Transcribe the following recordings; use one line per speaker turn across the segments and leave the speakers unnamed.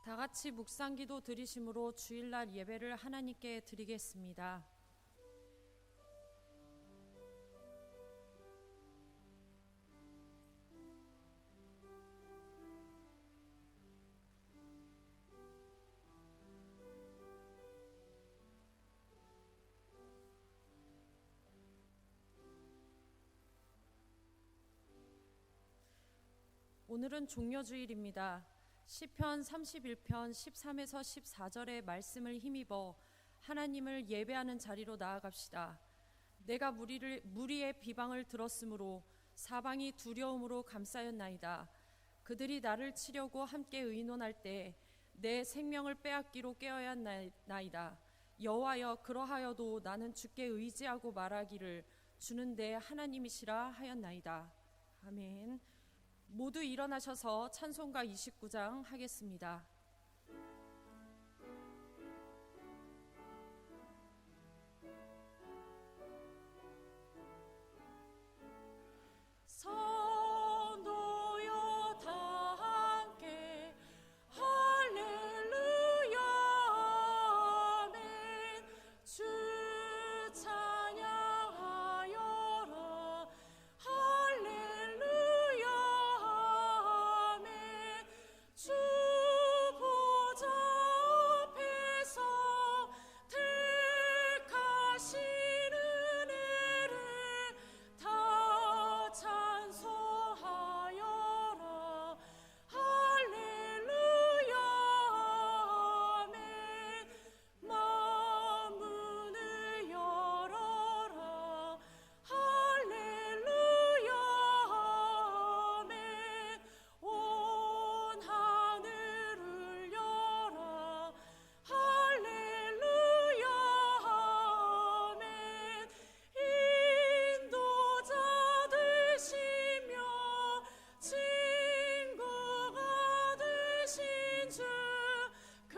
다 같이 묵상기도 드리심으로 주일날 예배를 하나님께 드리겠습니다. 오늘은 종려주일입니다. 시편 31편 13에서 14절의 말씀을 힘입어 하나님을 예배하는 자리로 나아갑시다. 내가 무리의 비방을 들었으므로 사방이 두려움으로 감싸였나이다. 그들이 나를 치려고 함께 의논할 때 내 생명을 빼앗기로 깨어야나이다. 여호와여, 그러하여도 나는 주께 의지하고 말하기를 주는 내 하나님이시라 하였나이다. 아멘. 모두 일어나셔서 찬송가 29장 하겠습니다. 성도여 다 함께 할렐루야 아멘. 주 찬양하여라 할렐루야 아멘. 주 보좌 앞에서 택하신 은혜를 다 찬송하여라 할렐루야 아멘. 만문을 열어라 할렐루야 아멘. 온 하늘을 열라 할렐루야 아멘. 인도자 되시며 친구가 되신 주 그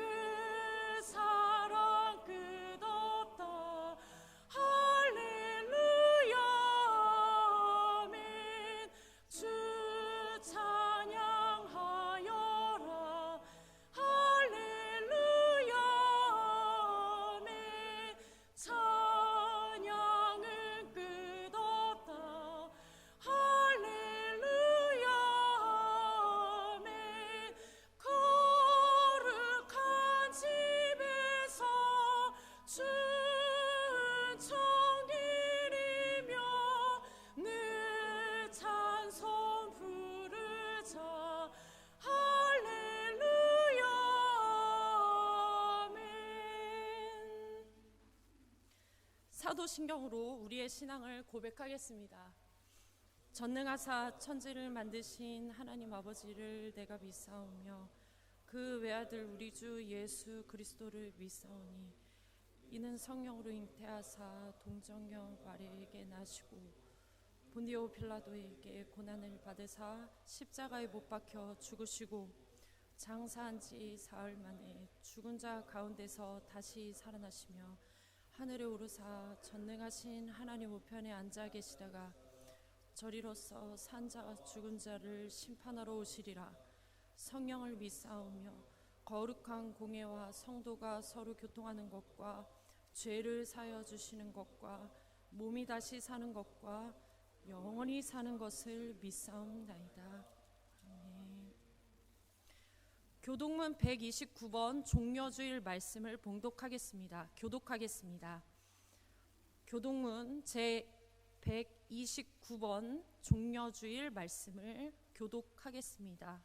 사랑 끝없다 할렐루야 아멘. 주 찬양하여라 할렐루야 아멘. 찬양은 끝없다 할렐루야 아멘. 거룩한 집에서 춘천길이며 늘 찬송 부르자 할렐루야 아멘. 사도신경으로 우리의 신앙을 고백하겠습니다. 전능하사 천지를 만드신 하나님 아버지를 내가 믿사오며 그 외아들 우리 주 예수 그리스도를 믿사오니 이는 성령으로 잉태하사 동정녀 마리아에게 나시고 본디오 빌라도에게 고난을 받으사 십자가에 못 박혀 죽으시고 장사한 지 사흘 만에 죽은 자 가운데서 다시 살아나시며 하늘에 오르사 전능하신 하나님 우편에 앉아 계시다가 저리로서 산 자와 죽은 자를 심판하러 오시리라. 성령을 믿사오며 거룩한 공회와 성도가 서로 교통하는 것과 죄를 사하여 주시는 것과 몸이 다시 사는 것과 영원히 사는 것을 믿사옵나이다. 아멘. 교독문 129번 종려주일 말씀을 봉독하겠습니다. 교독하겠습니다. 교독문 제 129번 종려주일 말씀을 교독하겠습니다.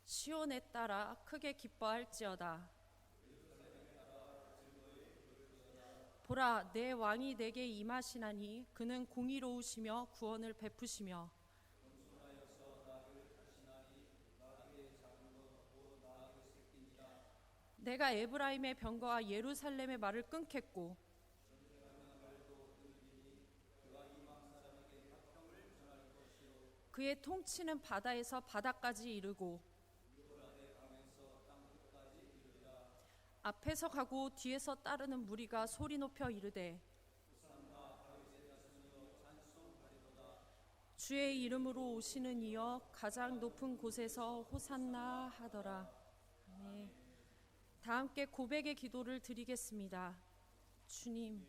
시온에 따라 크게 기뻐할지어다. 보라, 내 왕이 내게 임하시나니 그는 공의로우시며 구원을 베푸시며 내가 에브라임의 병거와 예루살렘의 말을 끊겠고 그의 통치는 바다에서 바다까지 이르고 앞에서 가고 뒤에서 따르는 무리가 소리 높여 이르되 주의 이름으로 오시는 이여 가장 높은 곳에서 호산나 하더라. 아멘. 다 함께 고백의 기도를 드리겠습니다. 주님,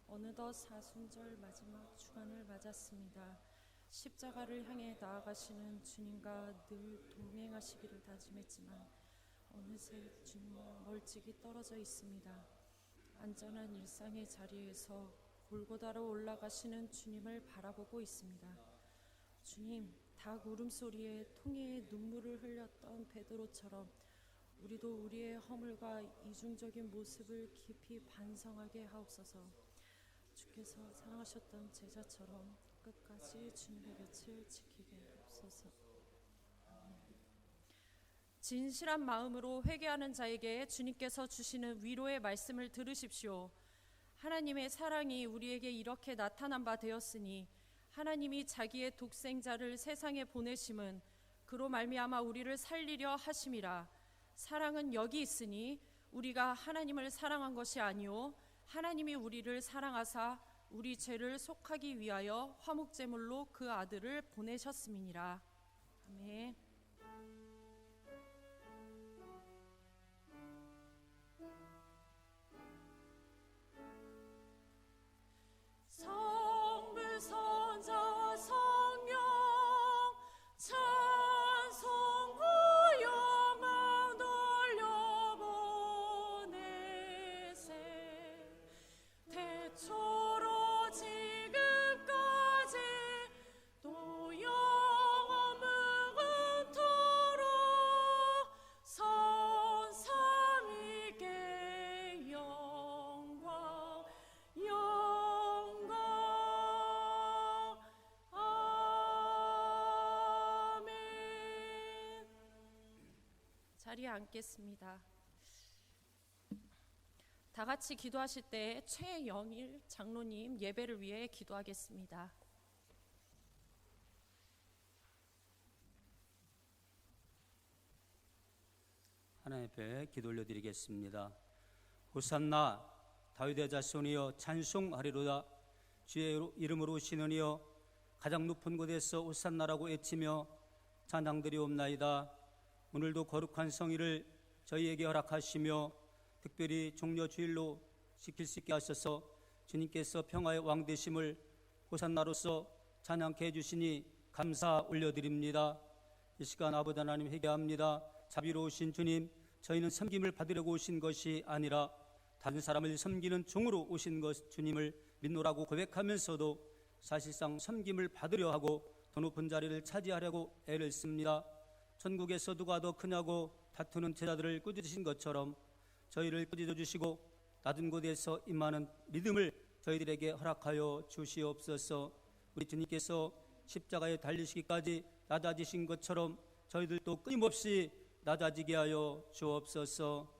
어느덧 사순절 마지막 주간을 맞았습니다. 십자가를 향해 나아가시는 주님과 늘 동행하시기를 다짐했지만 어느새 주님과 멀찍이 떨어져 있습니다. 안전한 일상의 자리에서 골고다로 올라가시는 주님을 바라보고 있습니다. 주님, 닭 울음소리에 통해의 눈물을 흘렸던 베드로처럼 우리도 우리의 허물과 이중적인 모습을 깊이 반성하게 하옵소서. 주께서 사랑하셨던 제자처럼 끝까지 주님의 곁을 지키게 하옵소서. 진실한 마음으로 회개하는 자에게 주님께서 주시는 위로의 말씀을 들으십시오. 하나님의 사랑이 우리에게 이렇게 나타난 바 되었으니 하나님이 자기의 독생자를 세상에 보내심은 그로 말미암아 우리를 살리려 하심이라. 사랑은 여기 있으니 우리가 하나님을 사랑한 것이 아니요 하나님이 우리를 사랑하사 우리 죄를 속하기 위하여 화목제물로 그 아들을 보내셨음이니라. 아멘. 성부 선자와 성령 찬송구 영광 돌려보내세. 태초로 지금까지 또 영원 무궁토록 선삼위께 영광 아멘. 자리에 앉겠습니다. 다 같이 기도하실 때 최영일 장로님 예배를 위해 기도하겠습니다.
하나님 앞에 기도 올려드리겠습니다. 호산나 다윗의 자손이여 찬송하리로다. 주의 이름으로 오시는 이여 가장 높은 곳에서 호산나라고 외치며 찬양드리옵나이다. 오늘도 거룩한 성의를 저희에게 허락하시며 특별히 종려 주일로 지킬 수 있게 하셔서 주님께서 평화의 왕 되심을 호산나로서 찬양케 해주시니 감사 올려드립니다. 이 시간 아버지 하나님 회개합니다. 자비로우신 주님, 저희는 섬김을 받으려고 오신 것이 아니라 다른 사람을 섬기는 종으로 오신 것 주님을 믿노라고 고백하면서도 사실상 섬김을 받으려 하고 더 높은 자리를 차지하려고 애를 씁니다. 천국에서 누가 더 크냐고 다투는 제자들을 꾸짖으신 것처럼 저희를 꾸짖어 주시고 낮은 곳에서 임하는 믿음을 저희들에게 허락하여 주시옵소서. 우리 주님께서 십자가에 달리시기까지 낮아지신 것처럼 저희들도 끊임없이 낮아지게 하여 주옵소서.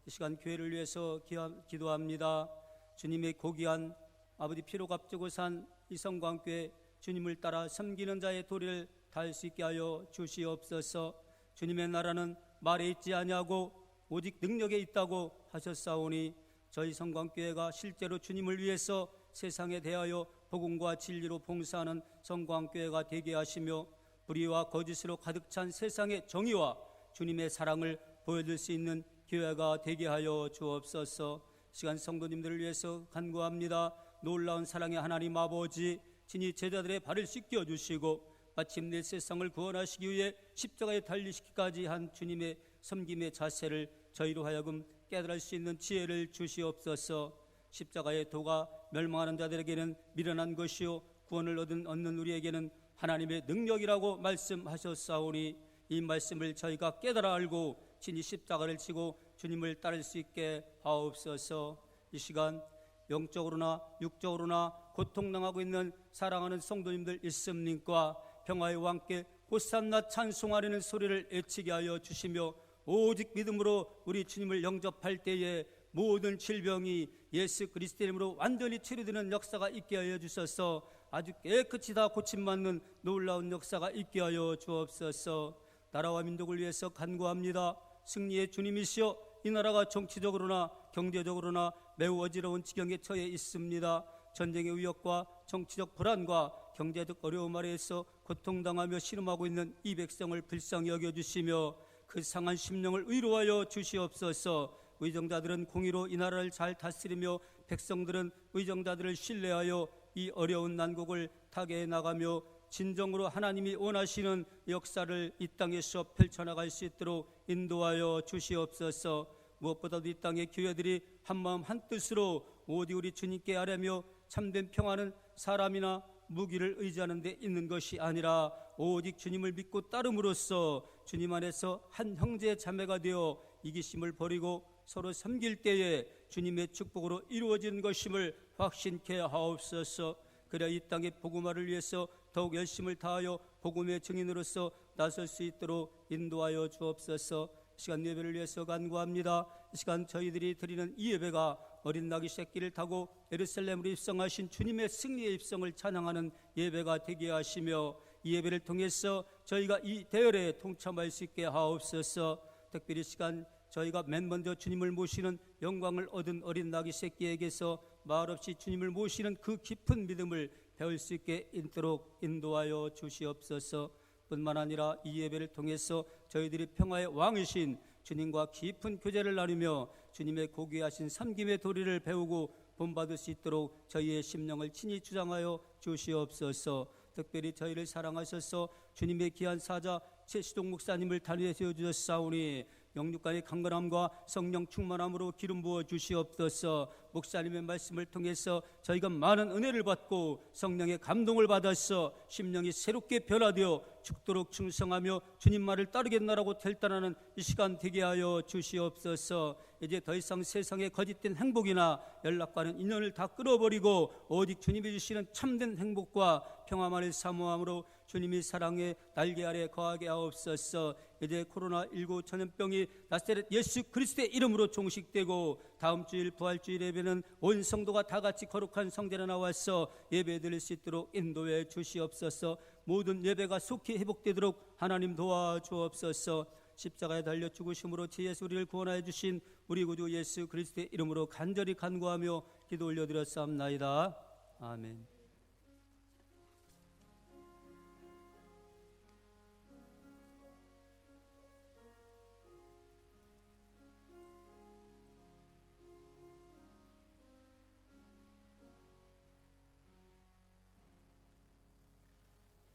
이 시간 교회를 위해서 기도합니다. 주님의 고귀한 아버지 피로 값주고 산 이 성광교회 주님을 따라 섬기는 자의 도리를 다할 수 있게 하여 주시옵소서. 주님의 나라는 말에 있지 아니하고 오직 능력에 있다고 하셨사오니 저희 성광교회가 실제로 주님을 위해서 세상에 대하여 복음과 진리로 봉사하는 성광교회가 되게 하시며 불의와 거짓으로 가득 찬 세상의 정의와 주님의 사랑을 보여줄 수 있는 교회가 되게 하여 주옵소서. 시간 성도님들을 위해서 간구합니다. 놀라운 사랑의 하나님 아버지, 친히 제자들의 발을 씻겨 주시고 마침내 세상을 구원하시기 위해 십자가에 달리시기까지 한 주님의 섬김의 자세를 저희로 하여금 깨달을 수 있는 지혜를 주시옵소서. 십자가의 도가 멸망하는 자들에게는 미련한 것이요 구원을 얻는 우리에게는 하나님의 능력이라고 말씀하셨사오니 이 말씀을 저희가 깨달아 알고 친히 십자가를 지고 주님을 따를 수 있게 하옵소서. 이 시간 영적으로나 육적으로나 고통당하고 있는 사랑하는 성도님들 있습니까? 평화의 왕께 호산나 찬송하려는 소리를 외치게 하여 주시며 오직 믿음으로 우리 주님을 영접할 때에 모든 질병이 예수 그리스도의 이름으로 완전히 치료되는 역사가 있게 하여 주셔서 아주 깨끗이 다 고침받는 놀라운 역사가 있게 하여 주옵소서. 나라와 민족을 위해서 간구합니다. 승리의 주님이시여 이 나라가 정치적으로나 경제적으로나 매우 어지러운 지경에 처해 있습니다. 전쟁의 위협과 정치적 불안과 경제적 어려움 아래에서 고통당하며 신음하고 있는 이 백성을 불쌍히 여겨주시며 그 상한 심령을 위로하여 주시옵소서. 의정자들은 공의로 이 나라를 잘 다스리며 백성들은 의정자들을 신뢰하여 이 어려운 난국을 타개해 나가며 진정으로 하나님이 원하시는 역사를 이 땅에서 펼쳐나갈 수 있도록 인도하여 주시옵소서. 무엇보다도 이 땅의 교회들이 한마음 한뜻으로 오직 우리 주님께 아뢰며 참된 평화는 사람이나 무기를 의지하는 데 있는 것이 아니라 오직 주님을 믿고 따름으로써 주님 안에서 한 형제 자매가 되어 이기심을 버리고 서로 섬길 때에 주님의 축복으로 이루어진 것임을 확신케 하옵소서. 그래야 이 땅의 복음화를 위해서 더욱 열심을 다하여 복음의 증인으로서 나설 수 있도록 인도하여 주옵소서. 시간 예배를 위해서 간구합니다. 이 시간 저희들이 드리는 이 예배가 어린 나귀 새끼를 타고 예루살렘으로 입성하신 주님의 승리의 입성을 찬양하는 예배가 되게 하시며 이 예배를 통해서 저희가 이 대열에 동참할 수 있게 하옵소서. 특별히 시간 저희가 맨 먼저 주님을 모시는 영광을 얻은 어린 나귀 새끼에게서 말없이 주님을 모시는 그 깊은 믿음을 배울 수 있게 있도록 인도하여 주시옵소서. 뿐만 아니라 이 예배를 통해서 저희들이 평화의 왕이신 주님과 깊은 교제를 나누며 주님의 고귀하신 섬김의 도리를 배우고 본받을 수 있도록 저희의 심령을 친히 주장하여 주시옵소서. 특별히 저희를 사랑하셔서 주님의 귀한 사자 최시동 목사님을 단위에 세워주셨사오니 영육간의 강건함과 성령 충만함으로 기름 부어 주시옵소서. 목사님의 말씀을 통해서 저희가 많은 은혜를 받고 성령의 감동을 받아서 심령이 새롭게 변화되어 죽도록 충성하며 주님 말을 따르겠나라고 결단하는 이 시간 되게 하여 주시옵소서. 이제 더 이상 세상의 거짓된 행복이나 연락과는 인연을 다 끊어버리고 오직 주님이 주시는 참된 행복과 평화만을 사모함으로 주님이 사랑의 날개 아래 거하게 하옵소서. 이제 코로나19 전염병이 나사렛 예수 그리스도의 이름으로 종식되고 다음 주일 부활주일 예배는 온 성도가 다 같이 거룩한 성전에 나와서 예배 드릴 수 있도록 인도해 주시옵소서. 모든 예배가 속히 회복되도록 하나님 도와주옵소서. 십자가에 달려 죽으심으로 지혜에서 우리를 구원하여 주신 우리 구주 예수 그리스도의 이름으로 간절히 간구하며 기도 올려드렸사옵나이다. 아멘.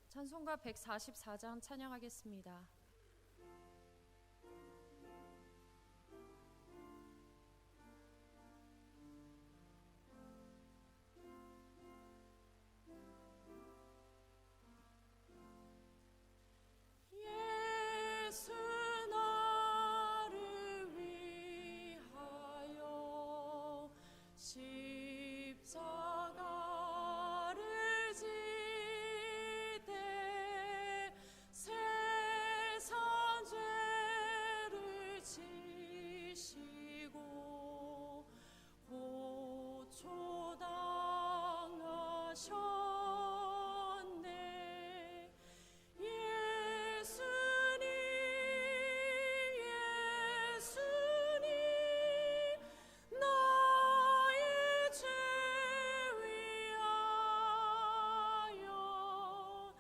찬송가 144장 찬양하겠습니다. 예수 나를 위하여 십자가를 지되 세상 죄를 지시고 고초당하셨네. 예수님 나의 죄 위하여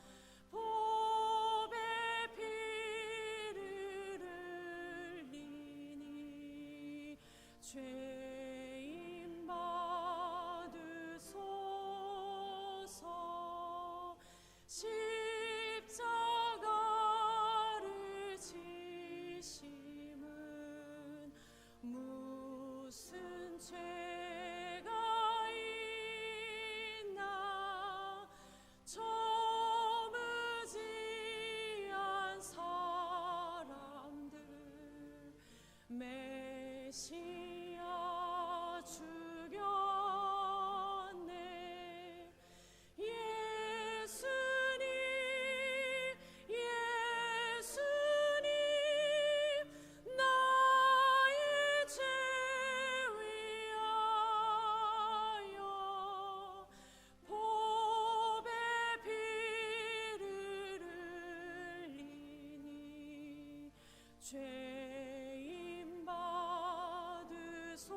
보배 피를 흘리니 죄인 받으소서. 십자가를 지심은 무슨 죄가 있나 저무지한 사람들 메시아 죽였네. 예수님 나의 죄 위하여 보배 피를 흘리니 죄인 받으소서.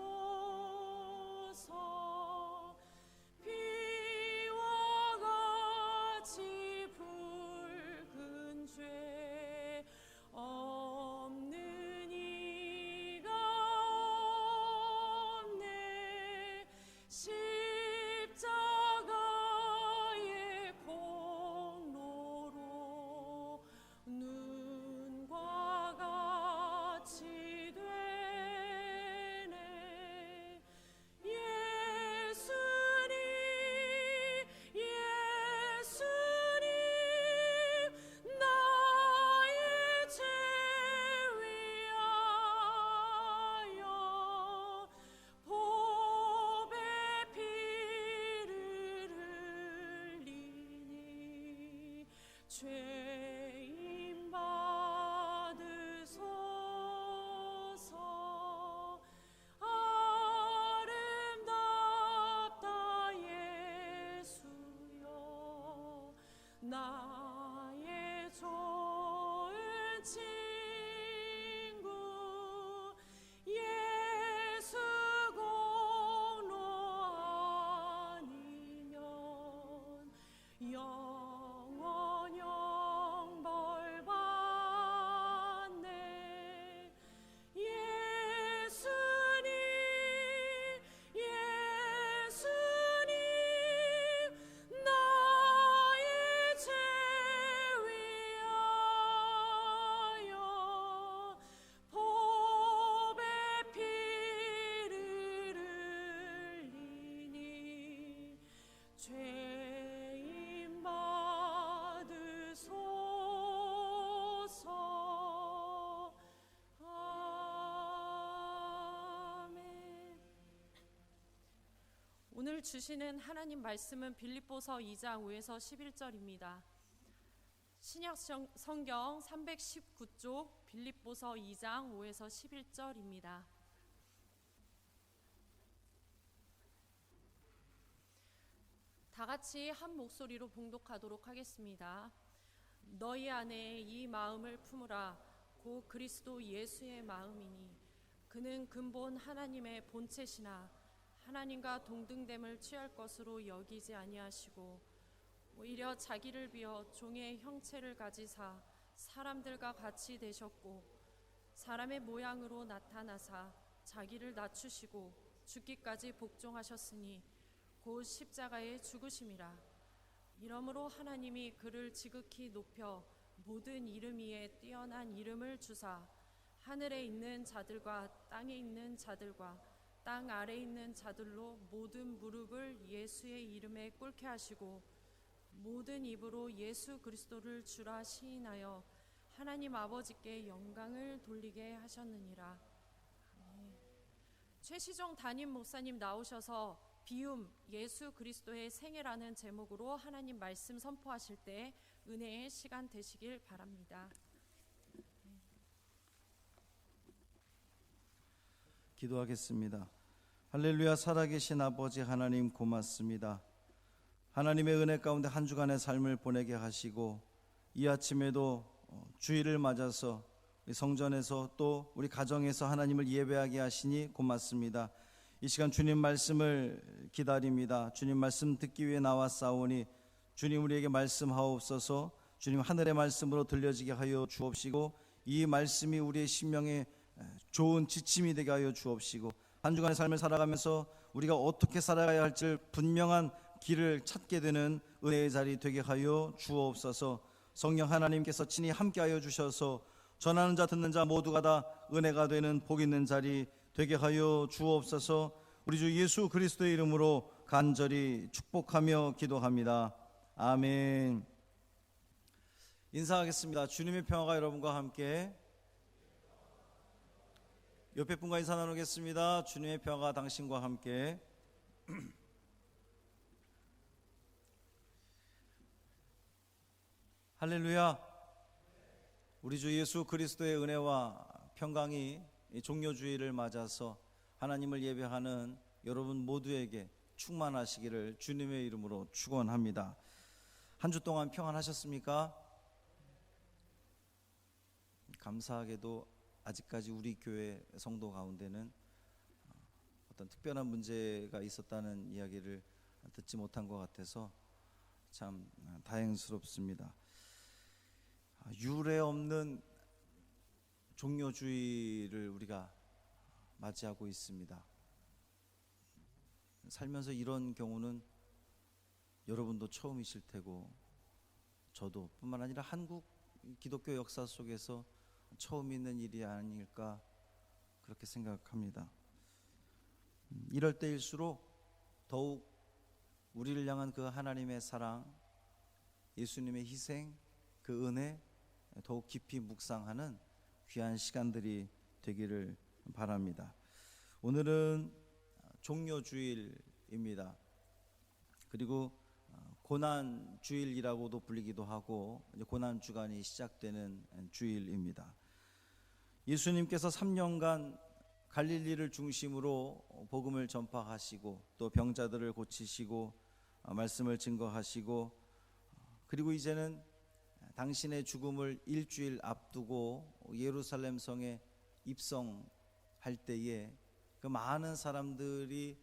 죄인 받으소서. 아름답다 예수여, 나의 좋은 친구 예수 공로 아니면 영원형 벌 받네. 예수님, 예수님, 나의 죄 위하여 보배 피를 흘리니 죄인 받으소서. 아멘. 오늘 주시는 하나님 말씀은 빌립보서 2장 5에서 11절입니다. 신약 성경 319쪽 빌립보서 2장 5에서 11절입니다. 다 같이 한 목소리로 봉독하도록 하겠습니다. 너희 안에 이 마음을 품으라. 곧 그리스도 예수의 마음이니 그는 근본 하나님의 본체시나 하나님과 동등됨을 취할 것으로 여기지 아니하시고 오히려 자기를 비어 종의 형체를 가지사 사람들과 같이 되셨고 사람의 모양으로 나타나사 자기를 낮추시고 죽기까지 복종하셨으니 곧 십자가에 죽으심이라. 이러므로 하나님이 그를 지극히 높여 모든 이름 위에 뛰어난 이름을 주사 하늘에 있는 자들과 땅에 있는 자들과 땅 아래 있는 자들로 모든 무릎을 예수의 이름에 꿇게 하시고 모든 입으로 예수 그리스도를 주라 시인하여 하나님 아버지께 영광을 돌리게 하셨느니라. 최시정 담임 목사님 나오셔서 비움 예수 그리스도의 생애라는 제목으로 하나님 말씀 선포하실 때 은혜의 시간 되시길 바랍니다.
기도하겠습니다. 할렐루야. 살아계신 아버지 하나님 고맙습니다. 하나님의 은혜 가운데 한 주간의 삶을 보내게 하시고 이 아침에도 주일을 맞아서 우리 성전에서 또 우리 가정에서 하나님을 예배하게 하시니 고맙습니다. 이 시간 주님 말씀을 기다립니다. 주님 말씀 듣기 위해 나왔사오니 주님 우리에게 말씀하옵소서. 주님 하늘의 말씀으로 들려지게 하여 주옵시고 이 말씀이 우리의 심령에 좋은 지침이 되게 하여 주옵시고 한 주간의 삶을 살아가면서 우리가 어떻게 살아가야 할지 분명한 길을 찾게 되는 은혜의 자리 되게 하여 주옵소서. 성령 하나님께서 친히 함께하여 주셔서 전하는 자 듣는 자 모두가 다 은혜가 되는 복 있는 자리 되게 하여 주옵소서. 우리 주 예수 그리스도의 이름으로 간절히 축복하며 기도합니다. 아멘. 인사하겠습니다. 주님의 평화가 여러분과 함께. 옆에 분과 인사 나누겠습니다. 주님의 평화가 당신과 함께. 할렐루야. 우리 주 예수 그리스도의 은혜와 평강이 종료주일을 맞아서 하나님을 예배하는 여러분 모두에게 충만하시기를 주님의 이름으로 축원합니다. 한 주 동안 평안하셨습니까? 감사하게도 아직까지 우리 교회 성도 가운데는 어떤 특별한 문제가 있었다는 이야기를 듣지 못한 것 같아서 참 다행스럽습니다. 유례 없는 종료주의를 우리가 맞이하고 있습니다. 살면서 이런 경우는 여러분도 처음이실 테고 저도 뿐만 아니라 한국 기독교 역사 속에서 처음 있는 일이 아닐까 그렇게 생각합니다. 이럴 때일수록 더욱 우리를 향한 그 하나님의 사랑, 예수님의 희생, 그 은혜 더욱 깊이 묵상하는 귀한 시간들이 되기를 바랍니다. 오늘은 종료주일입니다. 그리고 고난 주일이라고도 불리기도 하고 고난 주간이 시작되는 주일입니다. 예수님께서 3년간 갈릴리를 중심으로 복음을 전파하시고 또 병자들을 고치시고 말씀을 증거하시고, 그리고 이제는 당신의 죽음을 일주일 앞두고 예루살렘 성에 입성할 때에 그 많은 사람들이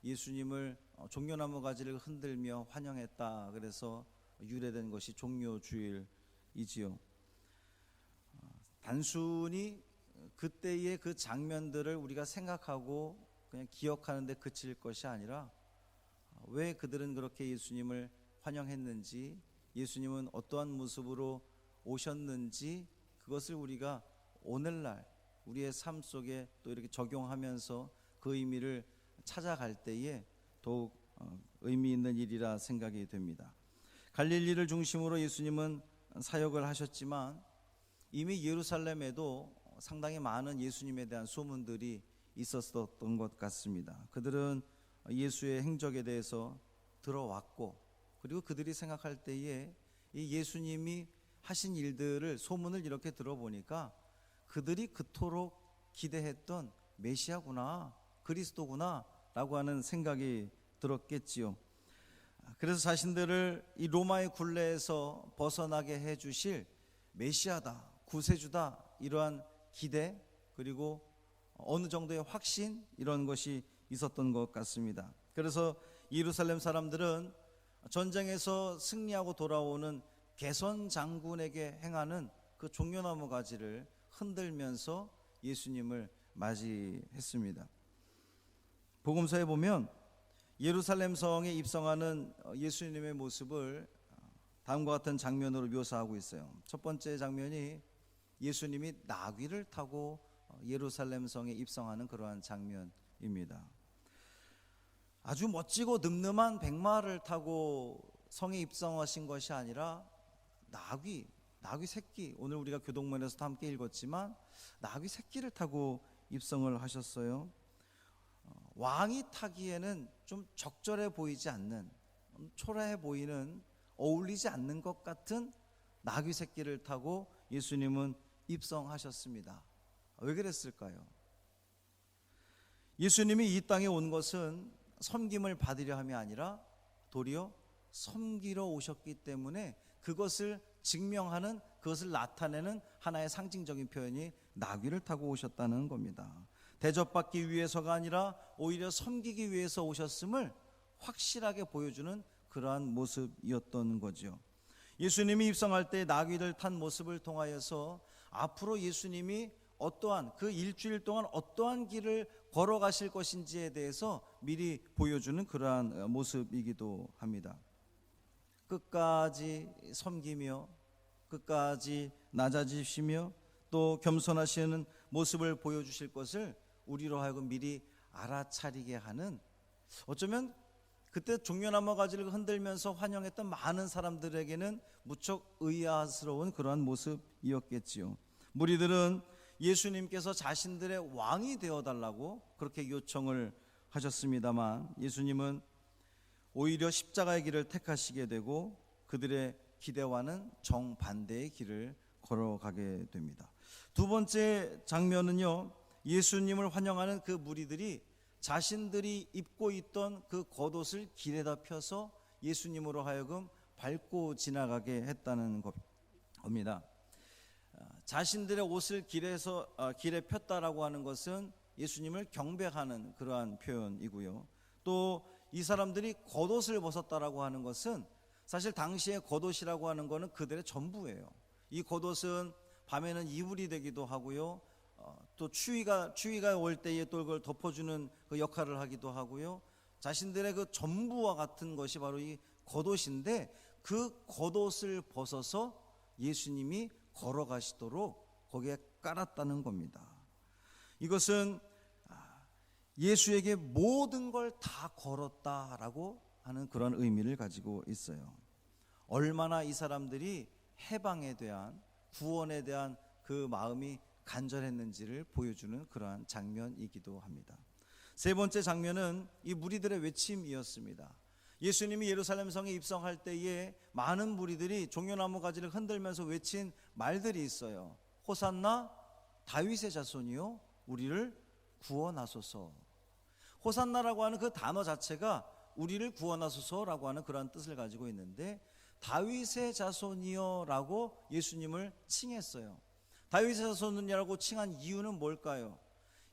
예수님을 종려나무 가지를 흔들며 환영했다. 그래서 유래된 것이 종려주일이지요. 단순히 그때의 그 장면들을 우리가 생각하고 그냥 기억하는 데 그칠 것이 아니라 왜 그들은 그렇게 예수님을 환영했는지, 예수님은 어떠한 모습으로 오셨는지, 그것을 우리가 오늘날 우리의 삶 속에 또 이렇게 적용하면서 그 의미를 찾아갈 때에 더욱 의미 있는 일이라 생각이 됩니다. 갈릴리를 중심으로 예수님은 사역을 하셨지만 이미 예루살렘에도 상당히 많은 예수님에 대한 소문들이 있었던 것 같습니다. 그들은 예수의 행적에 대해서 들어왔고, 그리고 그들이 생각할 때에 이 예수님이 하신 일들을, 소문을 이렇게 들어보니까 그들이 그토록 기대했던 메시아구나, 그리스도구나 라고 하는 생각이 들었겠지요. 그래서 자신들을 이 로마의 굴레에서 벗어나게 해주실 메시아다, 구세주다, 이러한 기대, 그리고 어느 정도의 확신, 이런 것이 있었던 것 같습니다. 그래서 예루살렘 사람들은 전쟁에서 승리하고 돌아오는 개선 장군에게 행하는 그 종려나무 가지를 흔들면서 예수님을 맞이했습니다. 복음서에 보면 예루살렘 성에 입성하는 예수님의 모습을 다음과 같은 장면으로 묘사하고 있어요. 첫 번째 장면이 예수님이 나귀를 타고 예루살렘 성에 입성하는 그러한 장면입니다. 아주 멋지고 늠름한 백마를 타고 성에 입성하신 것이 아니라 나귀 새끼, 오늘 우리가 교동문에서도 함께 읽었지만 나귀 새끼를 타고 입성을 하셨어요. 왕이 타기에는 좀 적절해 보이지 않는, 초라해 보이는, 어울리지 않는 것 같은 나귀 새끼를 타고 예수님은 입성하셨습니다. 왜 그랬을까요? 예수님이 이 땅에 온 것은 섬김을 받으려 함이 아니라 도리어 섬기러 오셨기 때문에 그것을 증명하는, 그것을 나타내는 하나의 상징적인 표현이 나귀를 타고 오셨다는 겁니다. 대접받기 위해서가 아니라 오히려 섬기기 위해서 오셨음을 확실하게 보여주는 그러한 모습이었던 거죠. 예수님이 입성할 때 나귀를 탄 모습을 통하여서 앞으로 예수님이 어떠한, 그 일주일 동안 어떠한 길을 걸어가실 것인지에 대해서 미리 보여주는 그러한 모습이기도 합니다. 끝까지 섬기며 끝까지 낮아지시며 또 겸손하시는 모습을 보여주실 것을 우리로 하여금 미리 알아차리게 하는, 어쩌면 그때 종려나무 가지를 흔들면서 환영했던 많은 사람들에게는 무척 의아스러운 그러한 모습이었겠지요. 무리들은 예수님께서 자신들의 왕이 되어달라고 그렇게 요청을 하셨습니다만 예수님은 오히려 십자가의 길을 택하시게 되고 그들의 기대와는 정반대의 길을 걸어가게 됩니다. 두 번째 장면은요, 예수님을 환영하는 그 무리들이 자신들이 입고 있던 그 겉옷을 길에다 펴서 예수님으로 하여금 밟고 지나가게 했다는 겁니다. 자신들의 옷을 길에 폈다라고 하는 것은 예수님을 경배하는 그러한 표현이고요. 또 이 사람들이 겉옷을 벗었다라고 하는 것은 사실 당시에 겉옷이라고 하는 것은 그들의 전부예요. 이 겉옷은 밤에는 이불이 되기도 하고요. 또 추위가 올 때에 또 그걸 덮어주는 그 역할을 하기도 하고요. 자신들의 그 전부와 같은 것이 바로 이 겉옷인데 그 겉옷을 벗어서 예수님이 걸어가시도록 거기에 깔았다는 겁니다. 이것은 예수에게 모든 걸 다 걸었다라고 하는 그런 의미를 가지고 있어요. 얼마나 이 사람들이 해방에 대한, 구원에 대한 그 마음이 간절했는지를 보여주는 그러한 장면이기도 합니다. 세 번째 장면은 이 무리들의 외침이었습니다. 예수님이 예루살렘 성에 입성할 때에 많은 무리들이 종려나무 가지를 흔들면서 외친 말들이 있어요. 호산나 다윗의 자손이요 우리를 구원하소서. 호산나라고 하는 그 단어 자체가 우리를 구원하소서라고 하는 그런 뜻을 가지고 있는데, 다윗의 자손이여 라고 예수님을 칭했어요. 다윗의 자손이라고 칭한 이유는 뭘까요?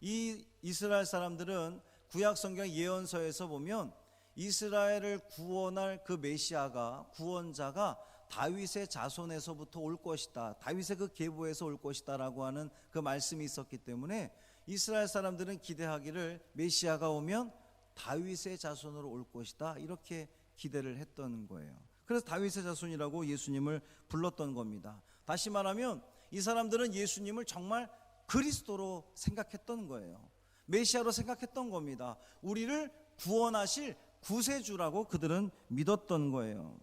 이 이스라엘 사람들은 구약 성경 예언서에서 보면 이스라엘을 구원할 그 메시아가, 구원자가 다윗의 자손에서부터 올 것이다, 다윗의 그 계보에서 올 것이다 라고 하는 그 말씀이 있었기 때문에 이스라엘 사람들은 기대하기를 메시아가 오면 다윗의 자손으로 올 것이다, 이렇게 기대를 했던 거예요. 그래서 다윗의 자손이라고 예수님을 불렀던 겁니다. 다시 말하면 이 사람들은 예수님을 정말 그리스도로 생각했던 거예요. 메시아로 생각했던 겁니다. 우리를 구원하실 구세주라고 그들은 믿었던 거예요.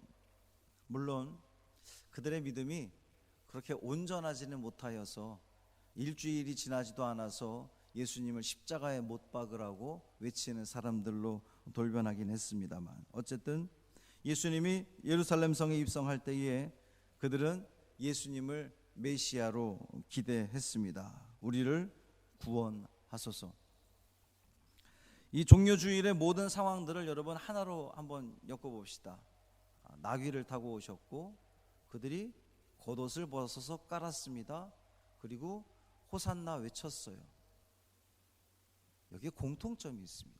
물론 그들의 믿음이 그렇게 온전하지는 못하여서 일주일이 지나지도 않아서 예수님을 십자가에 못 박으라고 외치는 사람들로 돌변하긴 했습니다만, 어쨌든 예수님이 예루살렘 성에 입성할 때에 그들은 예수님을 메시아로 기대했습니다. 우리를 구원하소서. 이 종려주일의 모든 상황들을 여러분 하나로 한번 엮어봅시다. 나귀를 타고 오셨고 그들이 겉옷을 벗어서 깔았습니다. 그리고 호산나 외쳤어요. 여기에 공통점이 있습니다.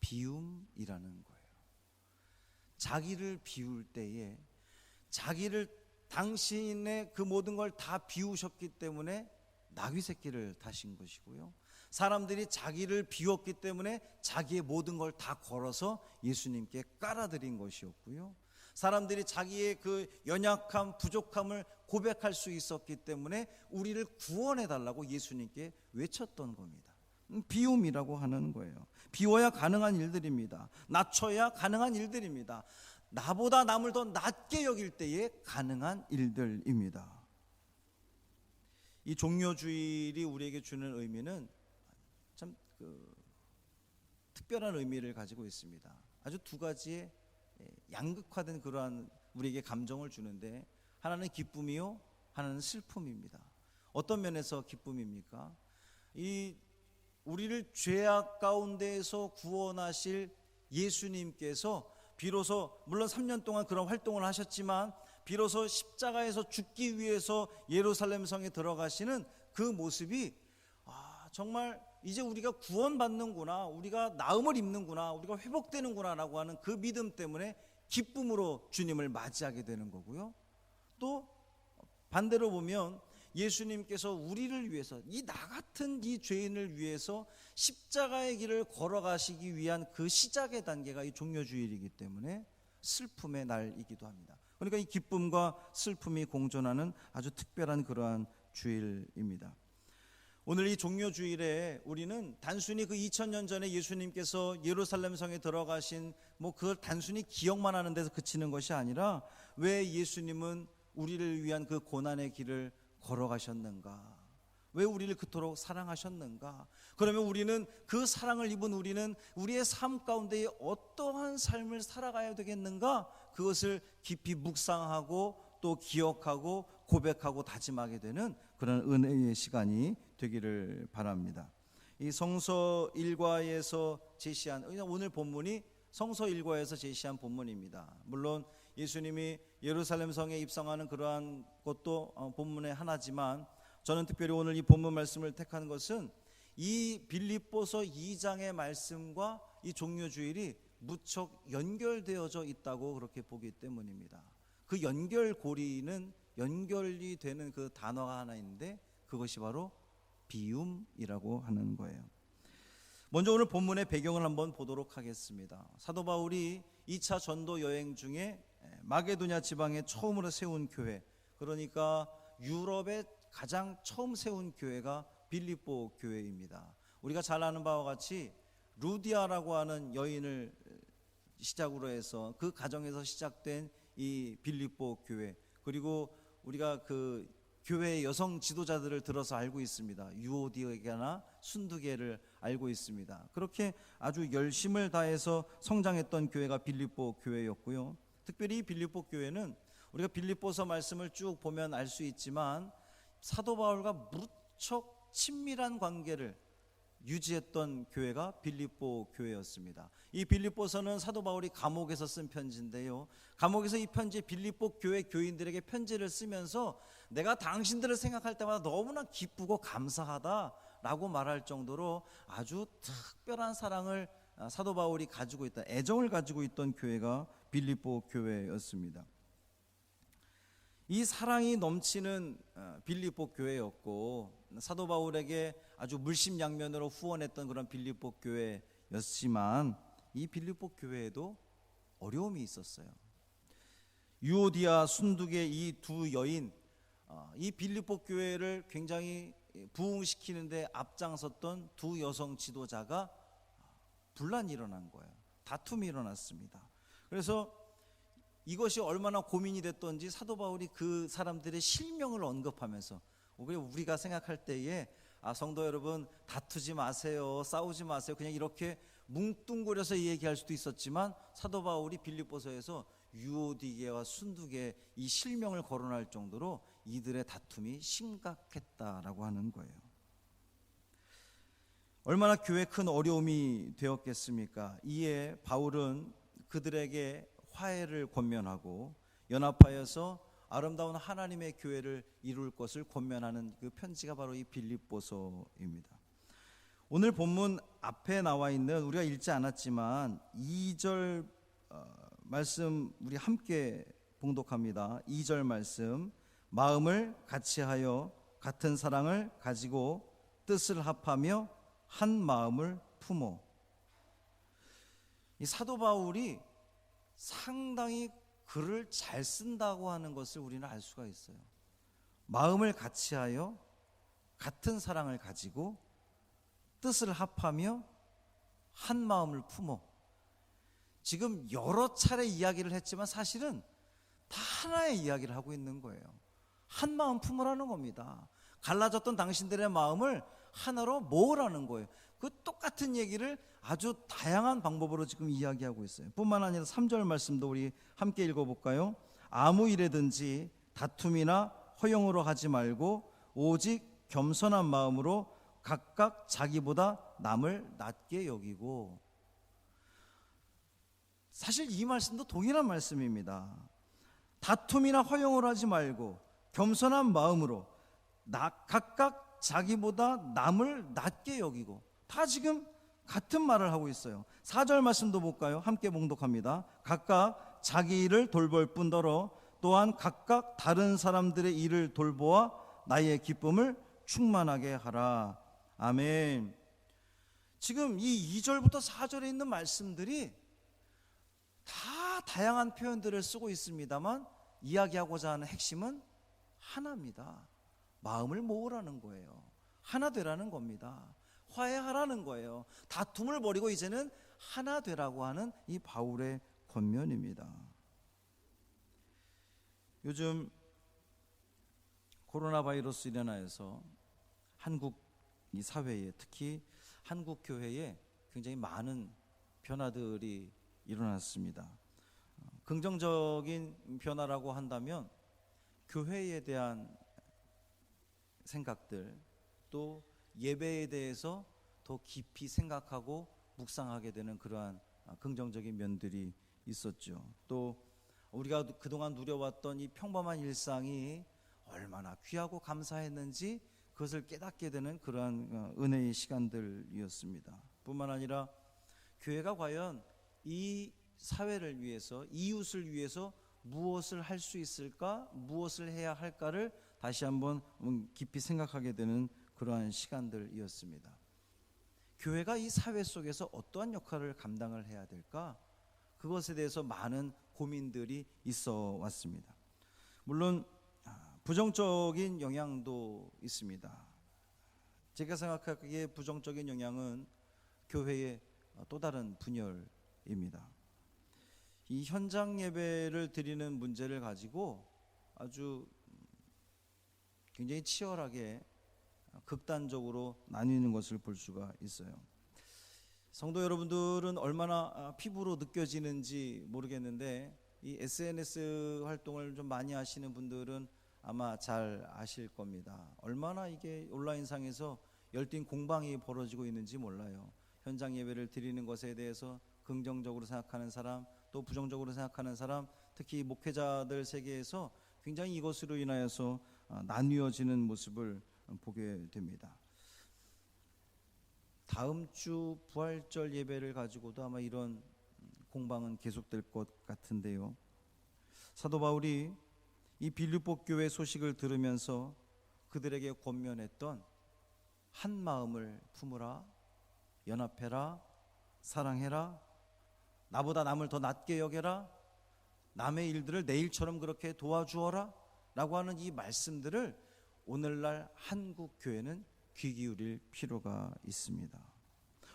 비움이라는 거예요. 자기를 비울 때에 자기를, 당신의 그 모든 걸 다 비우셨기 때문에 나귀 새끼를 타신 것이고요, 사람들이 자기를 비웠기 때문에 자기의 모든 걸 다 걸어서 예수님께 깔아드린 것이었고요, 사람들이 자기의 그 연약함, 부족함을 고백할 수 있었기 때문에 우리를 구원해 달라고 예수님께 외쳤던 겁니다. 비움이라고 하는 거예요. 비워야 가능한 일들입니다. 낮춰야 가능한 일들입니다. 나보다 남을 더 낮게 여길 때에 가능한 일들입니다. 이 종려주일이 우리에게 주는 의미는 참 특별한 의미를 가지고 있습니다. 아주 두 가지의 양극화된 그러한 우리에게 감정을 주는데, 하나는 기쁨이요, 하나는 슬픔입니다. 어떤 면에서 기쁨입니까? 이 우리를 죄악 가운데에서 구원하실 예수님께서 비로소, 물론 3년 동안 그런 활동을 하셨지만 비로소 십자가에서 죽기 위해서 예루살렘 성에 들어가시는 그 모습이 정말 이제 우리가 구원받는구나, 우리가 나음을 입는구나, 우리가 회복되는구나 라고 하는 그 믿음 때문에 기쁨으로 주님을 맞이하게 되는 거고요, 또 반대로 보면 예수님께서 우리를 위해서, 이 나 같은 이 죄인을 위해서 십자가의 길을 걸어가시기 위한 그 시작의 단계가 이 종려주일이기 때문에 슬픔의 날이기도 합니다. 그러니까 이 기쁨과 슬픔이 공존하는 아주 특별한 그러한 주일입니다. 오늘 이 종려주일에 우리는 단순히 그 2000년 전에 예수님께서 예루살렘 성에 들어가신 그걸 단순히 기억만 하는 데서 그치는 것이 아니라, 왜 예수님은 우리를 위한 그 고난의 길을 걸어가셨는가, 왜 우리를 그토록 사랑하셨는가, 그러면 우리는 그 사랑을 입은 우리는 우리의 삶 가운데에 어떠한 삶을 살아가야 되겠는가, 그것을 깊이 묵상하고 또 기억하고 고백하고 다짐하게 되는 그런 은혜의 시간이 되기를 바랍니다. 이 성서 1과에서 제시한, 오늘 본문이 성서 1과에서 제시한 본문입니다. 물론 예수님이 예루살렘 성에 입성하는 그러한 것도 본문의 하나지만, 저는 특별히 오늘 이 본문 말씀을 택한 것은 이 빌립보서 2장의 말씀과 이 종려주일이 무척 연결되어져 있다고 그렇게 보기 때문입니다. 그 연결고리는, 연결이 되는 그 단어가 하나 있는데 그것이 바로 비움이라고 하는 거예요. 먼저 오늘 본문의 배경을 한번 보도록 하겠습니다. 사도 바울이 2차 전도 여행 중에 마게도냐 지방에 처음으로 세운 교회, 그러니까 유럽에 가장 처음 세운 교회가 빌립보 교회입니다. 우리가 잘 아는 바와 같이 루디아라고 하는 여인을 시작으로 해서 그 가정에서 시작된 이 빌립보 교회, 그리고 우리가 그 교회의 여성 지도자들을 들어서 알고 있습니다. 유오디게나 순두계를 알고 있습니다. 그렇게 아주 열심을 다해서 성장했던 교회가 빌립보 교회였고요. 특별히 이 빌립보 교회는 우리가 빌립보서 말씀을 쭉 보면 알 수 있지만 사도 바울과 무척 친밀한 관계를 유지했던 교회가 빌립보 교회였습니다. 이 빌립보서는 사도 바울이 감옥에서 쓴 편지인데요, 감옥에서 이 편지 빌립보 교회 교인들에게 편지를 쓰면서 내가 당신들을 생각할 때마다 너무나 기쁘고 감사하다라고 말할 정도로 아주 특별한 사랑을 사도 바울이 가지고 있던, 애정을 가지고 있던 교회가 빌립보 교회였습니다. 이 사랑이 넘치는 빌립보 교회였고, 사도 바울에게 아주 물심양면으로 후원했던 그런 빌립보 교회였지만 이 빌립보 교회에도 어려움이 있었어요. 유오디아, 순두계 이 두 여인, 이 빌립보 교회를 굉장히 부흥시키는데 앞장섰던 두 여성 지도자가 분란이 일어난 거예요. 다툼이 일어났습니다. 그래서 이것이 얼마나 고민이 됐던지 사도 바울이 그 사람들의 실명을 언급하면서, 우리가 생각할 때에 성도 여러분 다투지 마세요, 싸우지 마세요, 그냥 이렇게 뭉뚱그려서 얘기할 수도 있었지만 사도 바울이 빌립보서에서 유오디게와 순두게 이 실명을 거론할 정도로 이들의 다툼이 심각했다라고 하는 거예요. 얼마나 교회에 큰 어려움이 되었겠습니까? 이에 바울은 그들에게 화해를 권면하고 연합하여서 아름다운 하나님의 교회를 이룰 것을 권면하는 그 편지가 바로 이 빌립보서입니다. 오늘 본문 앞에 나와 있는, 우리가 읽지 않았지만 2절 말씀 우리 함께 봉독합니다. 2절 말씀, 마음을 같이하여 같은 사랑을 가지고 뜻을 합하며 한 마음을 품어. 이 사도 바울이 상당히 글을 잘 쓴다고 하는 것을 우리는 알 수가 있어요. 마음을 같이하여 같은 사랑을 가지고 뜻을 합하며 한 마음을 품어. 지금 여러 차례 이야기를 했지만 사실은 다 하나의 이야기를 하고 있는 거예요. 한 마음 품으라는 겁니다. 갈라졌던 당신들의 마음을 하나로 모으라는 거예요. 그 똑같은 얘기를 아주 다양한 방법으로 지금 이야기하고 있어요. 뿐만 아니라 3절 말씀도 우리 함께 읽어볼까요? 아무 일에든지 다툼이나 허영으로 하지 말고 오직 겸손한 마음으로 각각 자기보다 남을 낮게 여기고. 사실 이 말씀도 동일한 말씀입니다. 다툼이나 허영을 하지 말고 겸손한 마음으로 각각 자기보다 남을 낮게 여기고. 다 지금 같은 말을 하고 있어요. 4절 말씀도 볼까요? 함께 봉독합니다. 각각 자기 일을 돌볼 뿐더러 또한 각각 다른 사람들의 일을 돌보아 나의 기쁨을 충만하게 하라. 아멘. 지금 이 2절부터 4절에 있는 말씀들이 다 다양한 표현들을 쓰고 있습니다만 이야기하고자 하는 핵심은 하나입니다. 마음을 모으라는 거예요. 하나 되라는 겁니다. 화해하라는 거예요. 다툼을 버리고 이제는 하나 되라고 하는 이 바울의 권면입니다. 요즘 코로나 바이러스 일어나서 한국 이 사회에, 특히 한국 교회에 굉장히 많은 변화들이 일어났습니다. 긍정적인 변화라고 한다면 교회에 대한 생각들, 또 예배에 대해서 더 깊이 생각하고 묵상하게 되는 그러한 긍정적인 면들이 있었죠. 또 우리가 그동안 누려왔던 이 평범한 일상이 얼마나 귀하고 감사했는지 그것을 깨닫게 되는 그러한 은혜의 시간들이었습니다. 뿐만 아니라 교회가 과연 이 사회를 위해서, 이웃을 위해서 무엇을 할 수 있을까, 무엇을 해야 할까를 다시 한번 깊이 생각하게 되는 그러한 시간들이었습니다. 교회가 이 사회 속에서 어떠한 역할을 감당을 해야 될까? 그것에 대해서 많은 고민들이 있어 왔습니다. 물론 부정적인 영향도 있습니다. 제가 생각하기에 부정적인 영향은 교회의 또 다른 분열입니다. 이 현장 예배를 드리는 문제를 가지고 아주 굉장히 치열하게 극단적으로 나뉘는 것을 볼 수가 있어요. 성도 여러분들은 얼마나 피부로 느껴지는지 모르겠는데 이 SNS 활동을 좀 많이 하시는 분들은 아마 잘 아실 겁니다. 얼마나 이게 온라인상에서 열띤 공방이 벌어지고 있는지 몰라요. 현장 예배를 드리는 것에 대해서 긍정적으로 생각하는 사람, 또 부정적으로 생각하는 사람, 특히 목회자들 세계에서 굉장히 이것으로 인하여서 나뉘어지는 모습을 보게 됩니다. 다음 주 부활절 예배를 가지고도 아마 이런 공방은 계속될 것 같은데요. 사도 바울이 이 빌립보 교회 소식을 들으면서 그들에게 권면했던 한 마음을 품으라, 연합해라, 사랑해라, 나보다 남을 더 낮게 여겨라, 남의 일들을 내 일처럼 그렇게 도와주어라 라고 하는 이 말씀들을 오늘날 한국 교회는 귀 기울일 필요가 있습니다.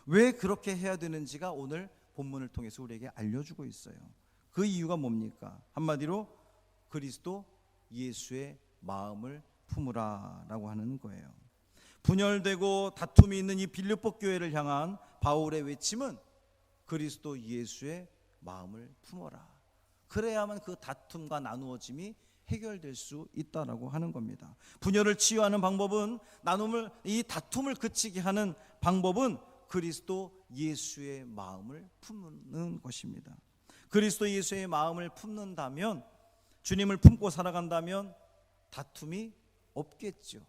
왜 그렇게 해야 되는지가 오늘 본문을 통해서 우리에게 알려주고 있어요. 그 이유가 뭡니까? 한마디로 그리스도 예수의 마음을 품으라 라고 하는 거예요. 분열되고 다툼이 있는 이 빌립보 교회를 향한 바울의 외침은 그리스도 예수의 마음을 품어라. 그래야만 그 다툼과 나누어짐이 해결될 수 있다라고 하는 겁니다. 분열을 치유하는 방법은, 나눔을, 이 다툼을 그치게 하는 방법은 그리스도 예수의 마음을 품는 것입니다. 그리스도 예수의 마음을 품는다면, 주님을 품고 살아간다면 다툼이 없겠죠.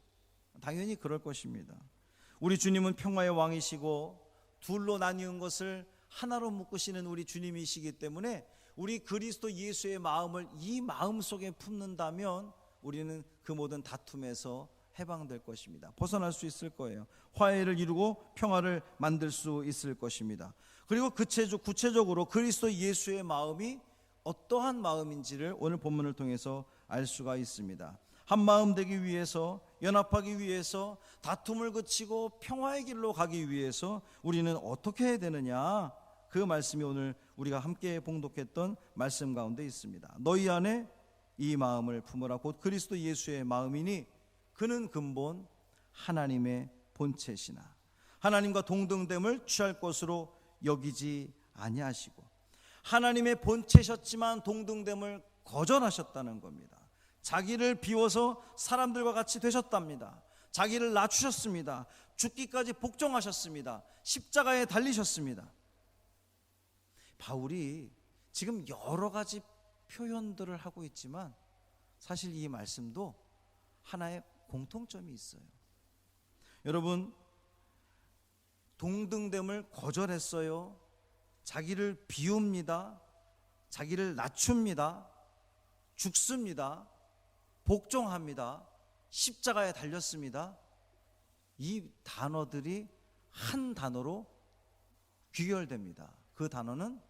당연히 그럴 것입니다. 우리 주님은 평화의 왕이시고 둘로 나뉘는 것을 하나로 묶으시는 우리 주님이시기 때문에 우리 그리스도 예수의 마음을 이 마음 속에 품는다면 우리는 그 모든 다툼에서 해방될 것입니다. 벗어날 수 있을 거예요. 화해를 이루고 평화를 만들 수 있을 것입니다. 그리고 구체적으로 그리스도 예수의 마음이 어떠한 마음인지를 오늘 본문을 통해서 알 수가 있습니다. 한 마음 되기 위해서, 연합하기 위해서, 다툼을 그치고 평화의 길로 가기 위해서 우리는 어떻게 해야 되느냐, 그 말씀이 오늘 우리가 함께 봉독했던 말씀 가운데 있습니다. 너희 안에 이 마음을 품으라. 곧 그리스도 예수의 마음이니 그는 근본 하나님의 본체시나 하나님과 동등됨을 취할 것으로 여기지 아니하시고, 하나님의 본체셨지만 동등됨을 거절하셨다는 겁니다. 자기를 비워서 사람들과 같이 되셨답니다. 자기를 낮추셨습니다. 죽기까지 복종하셨습니다. 십자가에 달리셨습니다. 바울이 지금 여러 가지 표현들을 하고 있지만 사실 이 말씀도 하나의 공통점이 있어요. 여러분, 동등됨을 거절했어요. 자기를 비웁니다. 자기를 낮춥니다. 죽습니다. 복종합니다. 십자가에 달렸습니다. 이 단어들이 한 단어로 귀결됩니다. 그 단어는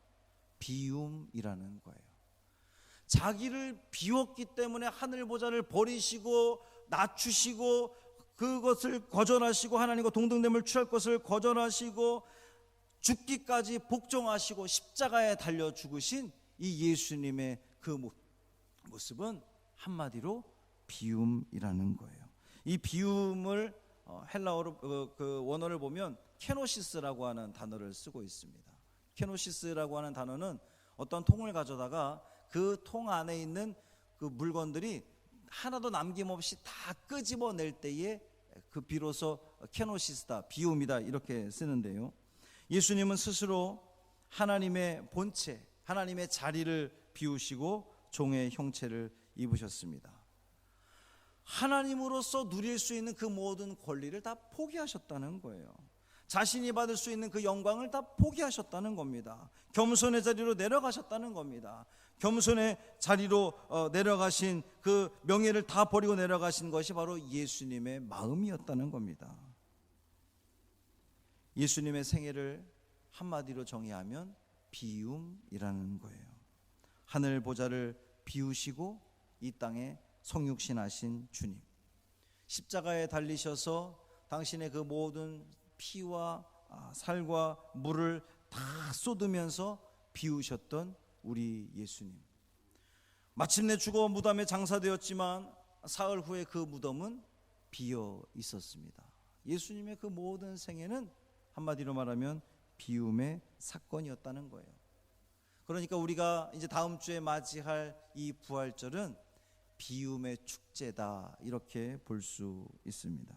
비움이라는 거예요. 자기를 비웠기 때문에 하늘 보좌를 버리시고 낮추시고 그것을 거절하시고 하나님과 동등됨을 취할 것을 거절하시고 죽기까지 복종하시고 십자가에 달려 죽으신 이 예수님의 그 모습은 한마디로 비움이라는 거예요. 이 비움을 헬라어로 그 원어를 보면 케노시스라고 하는 단어를 쓰고 있습니다. 케노시스라고 하는 단어는 어떤 통을 가져다가 그 통 안에 있는 그 물건들이 하나도 남김없이 다 끄집어낼 때에 그 비로소 케노시스다, 비움이다 이렇게 쓰는데요. 예수님은 스스로 하나님의 본체, 하나님의 자리를 비우시고 종의 형체를 입으셨습니다. 하나님으로서 누릴 수 있는 그 모든 권리를 다 포기하셨다는 거예요. 자신이 받을 수 있는 그 영광을 다 포기하셨다는 겁니다. 겸손의 자리로 내려가셨다는 겁니다. 겸손의 자리로 내려가신 그 명예를 다 버리고 내려가신 것이 바로 예수님의 마음이었다는 겁니다. 예수님의 생애를 한마디로 정의하면 비움이라는 거예요. 하늘 보좌를 비우시고 이 땅에 성육신하신 주님, 십자가에 달리셔서 당신의 그 모든 피와 살과 물을 다 쏟으면서 비우셨던 우리 예수님, 마침내 죽어 무덤에 장사되었지만 사흘 후에 그 무덤은 비어 있었습니다. 예수님의 그 모든 생애는 한마디로 말하면 비움의 사건이었다는 거예요. 그러니까 우리가 이제 다음 주에 맞이할 이 부활절은 비움의 축제다, 이렇게 볼 수 있습니다.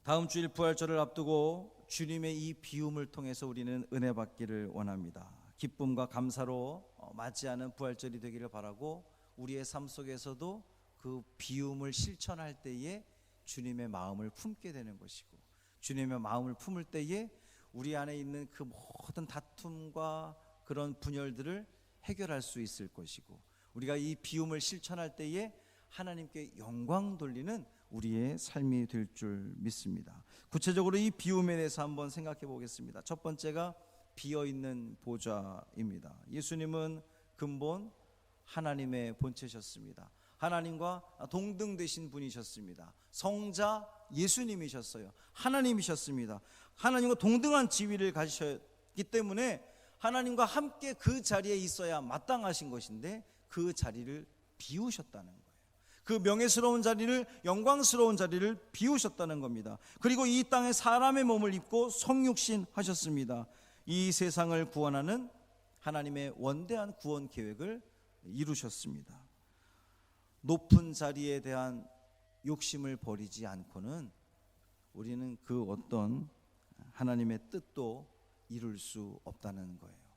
다음 주일 부활절을 앞두고 주님의 이 비움을 통해서 우리는 은혜 받기를 원합니다. 기쁨과 감사로 맞이하는 부활절이 되기를 바라고, 우리의 삶 속에서도 그 비움을 실천할 때에 주님의 마음을 품게 되는 것이고, 주님의 마음을 품을 때에 우리 안에 있는 그 모든 다툼과 그런 분열들을 해결할 수 있을 것이고, 우리가 이 비움을 실천할 때에 하나님께 영광 돌리는 우리의 삶이 될 줄 믿습니다. 구체적으로 이 비움에 대해서 한번 생각해 보겠습니다. 첫 번째가 비어있는 보좌입니다. 예수님은 근본 하나님의 본체셨습니다. 하나님과 동등되신 분이셨습니다. 성자 예수님이셨어요. 하나님이셨습니다. 하나님과 동등한 지위를 가지셨기 때문에 하나님과 함께 그 자리에 있어야 마땅하신 것인데 그 자리를 비우셨다는 거예요. 그 명예스러운 자리를, 영광스러운 자리를 비우셨다는 겁니다. 그리고 이 땅에 사람의 몸을 입고 성육신 하셨습니다. 이 세상을 구원하는 하나님의 원대한 구원 계획을 이루셨습니다. 높은 자리에 대한 욕심을 버리지 않고는 우리는 그 어떤 하나님의 뜻도 이룰 수 없다는 거예요.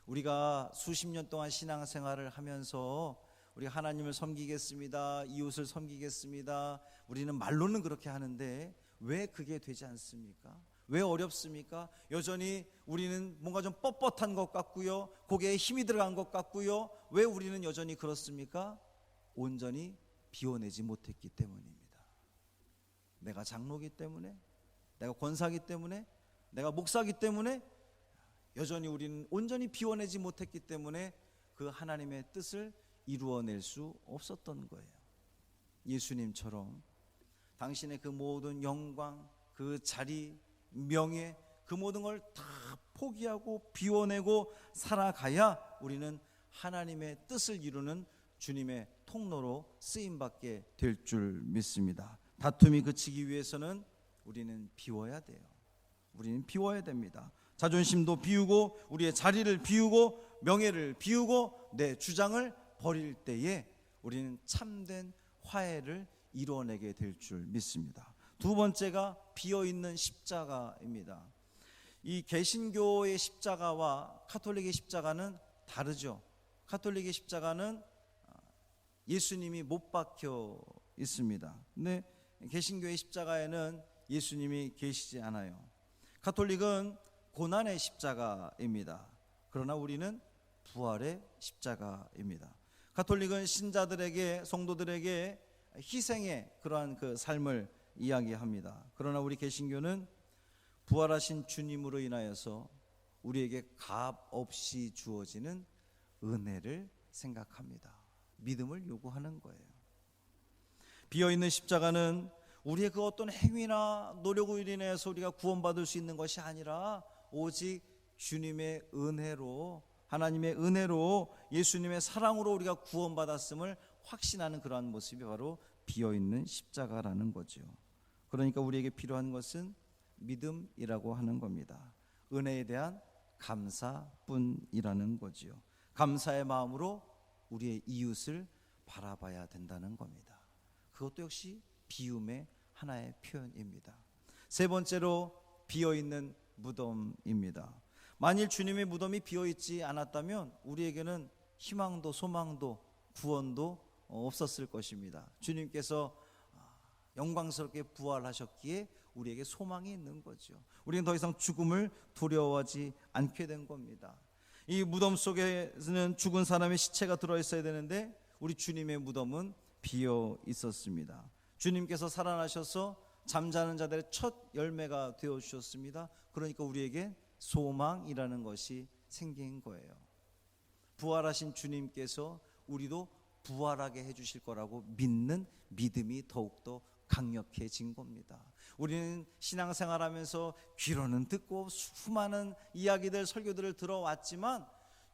우리가 수십 년 동안 신앙생활을 하면서 우리 하나님을 섬기겠습니다, 이웃을 섬기겠습니다, 우리는 말로는 그렇게 하는데 왜 그게 되지 않습니까? 왜 어렵습니까? 여전히 우리는 뭔가 좀 뻣뻣한 것 같고요, 고개에 힘이 들어간 것 같고요. 왜 우리는 여전히 그렇습니까? 온전히 비워내지 못했기 때문입니다. 내가 장로기 때문에, 내가 권사기 때문에, 내가 목사기 때문에 여전히 우리는 온전히 비워내지 못했기 때문에 그 하나님의 뜻을 이루어낼 수 없었던 거예요. 예수님처럼 당신의 그 모든 영광, 그 자리, 명예, 그 모든 걸 다 포기하고 비워내고 살아가야 우리는 하나님의 뜻을 이루는 주님의 통로로 쓰임받게 될 줄 믿습니다. 다툼이 그치기 위해서는 우리는 비워야 돼요. 우리는 비워야 됩니다. 자존심도 비우고, 우리의 자리를 비우고, 명예를 비우고, 내 주장을 버릴 때에 우리는 참된 화해를 이루어내게 될 줄 믿습니다. 두 번째가 비어있는 십자가입니다. 이 개신교의 십자가와 가톨릭의 십자가는 다르죠. 가톨릭의 십자가는 예수님이 못 박혀 있습니다. 근데 개신교의 십자가에는 예수님이 계시지 않아요. 가톨릭은 고난의 십자가입니다. 그러나 우리는 부활의 십자가입니다. 가톨릭은 신자들에게, 성도들에게 희생의 그러한 그 삶을 이야기합니다. 그러나 우리 개신교는 부활하신 주님으로 인하여서 우리에게 값 없이 주어지는 은혜를 생각합니다. 믿음을 요구하는 거예요. 비어있는 십자가는 우리의 그 어떤 행위나 노력으로 인해서 우리가 구원받을 수 있는 것이 아니라 오직 주님의 은혜로, 하나님의 은혜로, 예수님의 사랑으로 우리가 구원받았음을 확신하는 그러한 모습이 바로 비어있는 십자가라는 거죠. 그러니까 우리에게 필요한 것은 믿음이라고 하는 겁니다. 은혜에 대한 감사뿐이라는 거죠. 감사의 마음으로 우리의 이웃을 바라봐야 된다는 겁니다. 그것도 역시 비움의 하나의 표현입니다. 세 번째로 비어있는 무덤입니다. 만일 주님의 무덤이 비어있지 않았다면 우리에게는 희망도 소망도 구원도 없었을 것입니다. 주님께서 영광스럽게 부활하셨기에 우리에게 소망이 있는 거죠. 우리는 더 이상 죽음을 두려워하지 않게 된 겁니다. 이 무덤 속에는 죽은 사람의 시체가 들어있어야 되는데 우리 주님의 무덤은 비어 있었습니다. 주님께서 살아나셔서 잠자는 자들의 첫 열매가 되어 주셨습니다. 그러니까 우리에게 소망이라는 것이 생긴 거예요. 부활하신 주님께서 우리도 부활하게 해주실 거라고 믿는 믿음이 더욱더 강력해진 겁니다. 우리는 신앙생활하면서 귀로는 듣고 수많은 이야기들, 설교들을 들어왔지만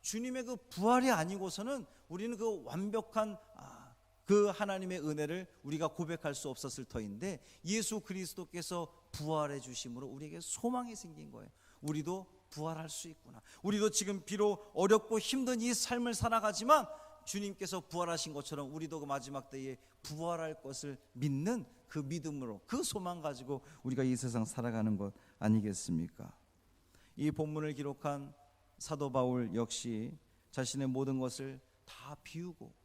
주님의 그 부활이 아니고서는 우리는 그 완벽한 그 하나님의 은혜를 우리가 고백할 수 없었을 터인데 예수 그리스도께서 부활해 주심으로 우리에게 소망이 생긴 거예요. 우리도 부활할 수 있구나. 우리도 지금 비록 어렵고 힘든 이 삶을 살아가지만 주님께서 부활하신 것처럼 우리도 그 마지막 때에 부활할 것을 믿는 그 믿음으로, 그 소망 가지고 우리가 이 세상 살아가는 것 아니겠습니까? 이 본문을 기록한 사도 바울 역시 자신의 모든 것을 다 비우고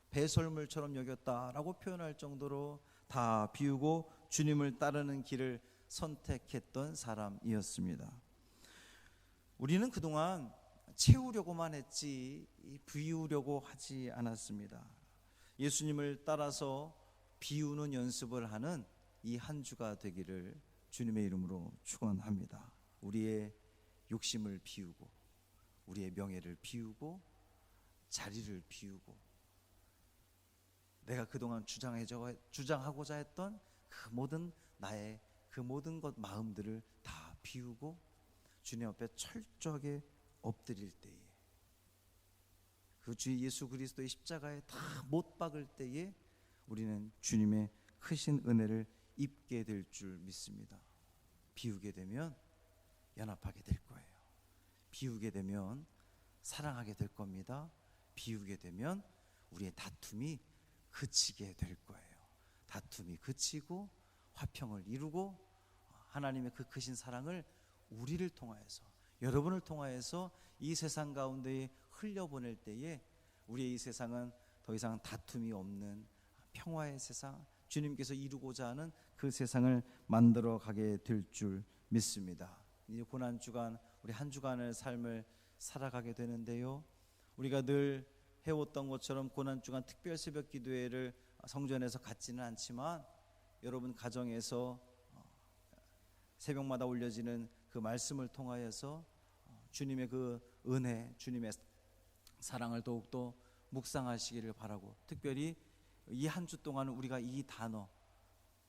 배설물처럼 여겼다라고 표현할 정도로 다 비우고 주님을 따르는 길을 선택했던 사람이었습니다. 우리는 그동안 채우려고만 했지 비우려고 하지 않았습니다. 예수님을 따라서 비우는 연습을 하는 이 한 주가 되기를 주님의 이름으로 축원합니다. 우리의 욕심을 비우고, 우리의 명예를 비우고, 자리를 비우고, 내가 그동안 주장하고자 했던 그 모든 나의 그 모든 것 마음들을 다 비우고 주님 앞에 철저하게 엎드릴 때에, 그 주 예수 그리스도의 십자가에 다 못 박을 때에 우리는 주님의 크신 은혜를 입게 될 줄 믿습니다. 비우게 되면 연합하게 될 거예요. 비우게 되면 사랑하게 될 겁니다. 비우게 되면 우리의 다툼이 그치게 될 거예요. 다툼이 그치고 화평을 이루고 하나님의 그 크신 사랑을 우리를 통하여서, 여러분을 통하여서 이 세상 가운데에 흘려보낼 때에 우리의 이 세상은 더 이상 다툼이 없는 평화의 세상, 주님께서 이루고자 하는 그 세상을 만들어 가게 될 줄 믿습니다. 이 고난주간, 우리 한 주간의 삶을 살아가게 되는데요, 우리가 늘 해왔던 것처럼 고난주간 특별 새벽 기도회를 성전에서 갖지는 않지만 여러분 가정에서 새벽마다 올려지는 그 말씀을 통하여서 주님의 그 은혜, 주님의 사랑을 더욱더 묵상하시기를 바라고, 특별히 이 한 주 동안은 우리가 이 단어,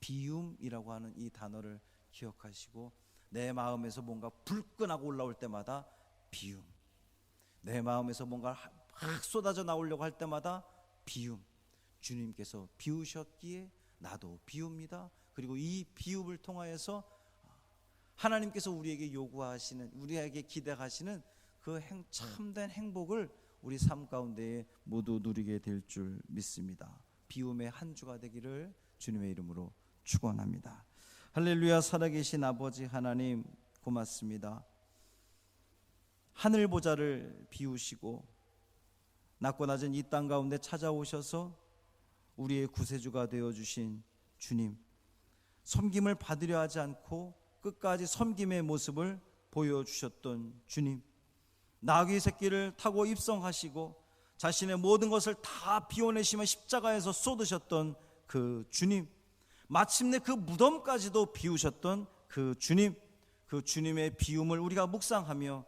비움이라고 하는 이 단어를 기억하시고, 내 마음에서 뭔가 불끈하고 올라올 때마다 비움, 내 마음에서 뭔가 막 쏟아져 나오려고 할 때마다 비움, 주님께서 비우셨기에 나도 비웁니다. 그리고 이 비움을 통하여서 하나님께서 우리에게 요구하시는, 우리에게 기대하시는 그 참된 행복을 우리 삶 가운데에 모두 누리게 될 줄 믿습니다. 비움의 한 주가 되기를 주님의 이름으로 축원합니다. 할렐루야. 살아계신 아버지 하나님 고맙습니다. 하늘 보좌를 비우시고 낮고 낮은 이 땅 가운데 찾아오셔서 우리의 구세주가 되어주신 주님, 섬김을 받으려 하지 않고 끝까지 섬김의 모습을 보여주셨던 주님, 나귀 새끼를 타고 입성하시고 자신의 모든 것을 다 비워내시며 십자가에서 쏟으셨던 그 주님, 마침내 그 무덤까지도 비우셨던 그 주님, 그 주님의 비움을 우리가 묵상하며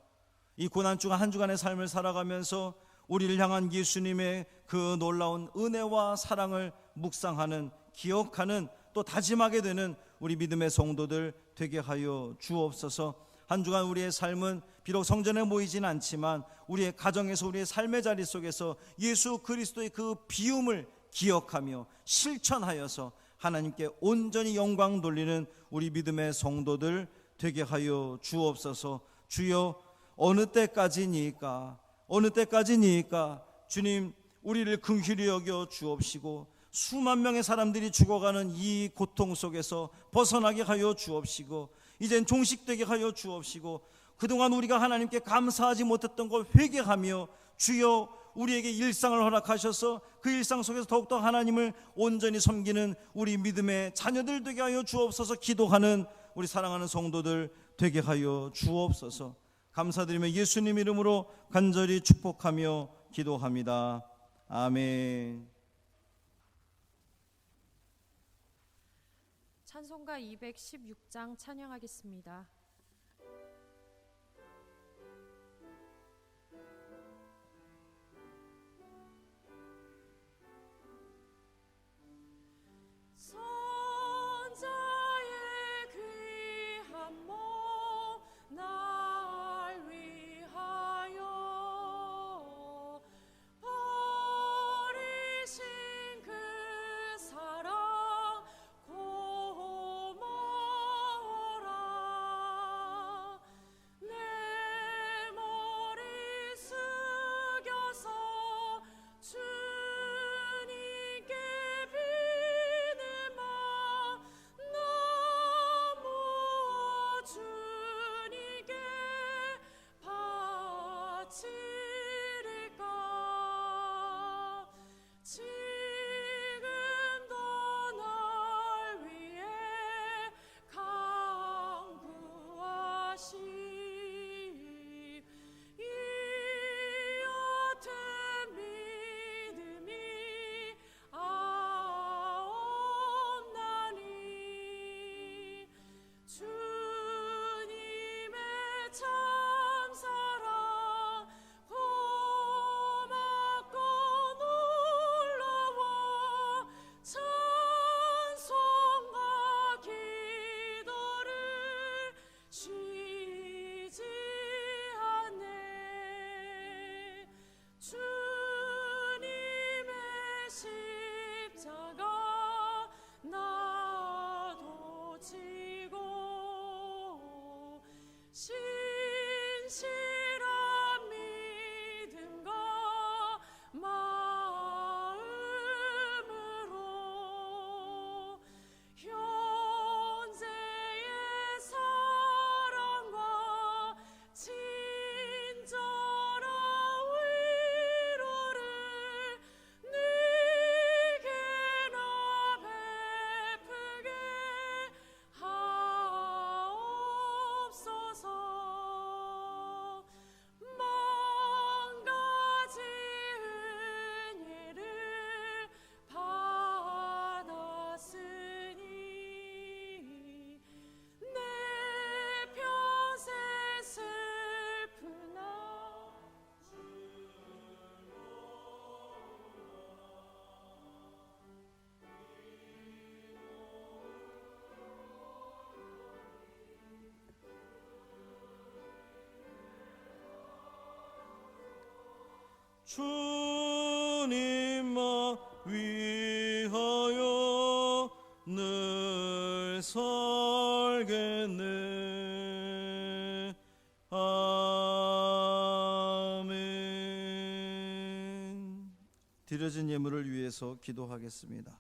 이 고난주간 한 주간의 삶을 살아가면서 우리를 향한 예수님의 그 놀라운 은혜와 사랑을 묵상하는, 기억하는, 또 다짐하게 되는 우리 믿음의 성도들 되게 하여 주옵소서. 한 주간 우리의 삶은 비록 성전에 모이지는 않지만 우리의 가정에서, 우리의 삶의 자리 속에서 예수 그리스도의 그 비움을 기억하며 실천하여서 하나님께 온전히 영광 돌리는 우리 믿음의 성도들 되게 하여 주옵소서. 주여, 어느 때까지니까, 어느 때까지니까 주님, 우리를 긍휼히 여겨 주옵시고 수만 명의 사람들이 죽어가는 이 고통 속에서 벗어나게 하여 주옵시고 이젠 종식되게 하여 주옵시고 그동안 우리가 하나님께 감사하지 못했던 걸 회개하며 주여, 우리에게 일상을 허락하셔서 그 일상 속에서 더욱더 하나님을 온전히 섬기는 우리 믿음의 자녀들 되게 하여 주옵소서. 기도하는 우리 사랑하는 성도들 되게 하여 주옵소서. 감사드리며 예수님 이름으로 간절히 축복하며 기도합니다. 아멘.
찬송가 216장 찬양하겠습니다.
선자의 귀한 몸 날 위하여 버리신 그 진실한 믿음과 마음으로 현재의 사랑과 친절한 위로를 네게나 베푸게 하옵소서. 망가진 은혜를 받았으니 내 평생 슬프나
주님만 위하여 늘 살겠네. 아멘. 드려진 예물을 위해서 기도하겠습니다.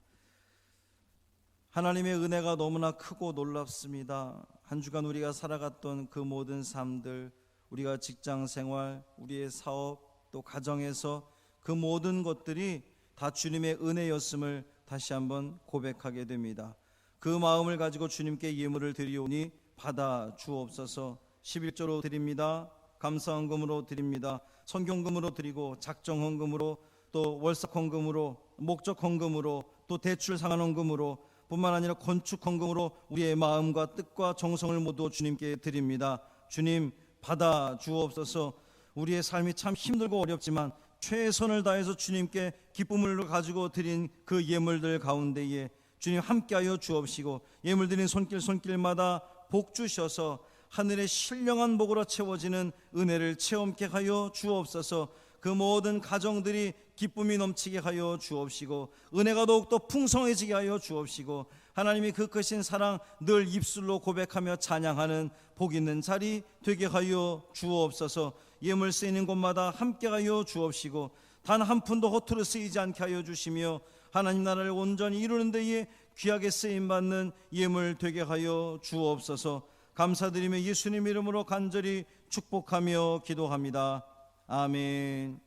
하나님의 은혜가 너무나 크고 놀랍습니다. 한 주간 우리가 살아갔던 그 모든 삶들, 우리가 직장 생활, 우리의 사업, 또 가정에서 그 모든 것들이 다 주님의 은혜였음을 다시 한번 고백하게 됩니다. 그 마음을 가지고 주님께 예물을 드리오니 받아 주옵소서. 11조로 드립니다. 감사헌금으로 드립니다. 성경금으로 드리고 작정헌금으로 또 월삭헌금으로 목적헌금으로 또 대출 상환헌금으로 뿐만 아니라 건축헌금으로 우리의 마음과 뜻과 정성을 모두 주님께 드립니다. 주님 받아 주옵소서. 우리의 삶이 참 힘들고 어렵지만 최선을 다해서 주님께 기쁨을 가지고 드린 그 예물들 가운데에 주님 함께하여 주옵시고 예물 드린 손길마다 복 주셔서 하늘의 신령한 복으로 채워지는 은혜를 체험케 하여 주옵소서. 그 모든 가정들이 기쁨이 넘치게 하여 주옵시고 은혜가 더욱더 풍성해지게 하여 주옵시고 하나님이 그 크신 사랑 늘 입술로 고백하며 찬양하는 복 있는 자리 되게 하여 주옵소서. 예물 쓰이는 곳마다 함께 하여 주옵시고 단 한 푼도 허투루 쓰이지 않게 하여 주시며 하나님 나라를 온전히 이루는 데에 귀하게 쓰임받는 예물 되게 하여 주옵소서. 감사드리며 예수님 이름으로 간절히 축복하며 기도합니다. 아멘.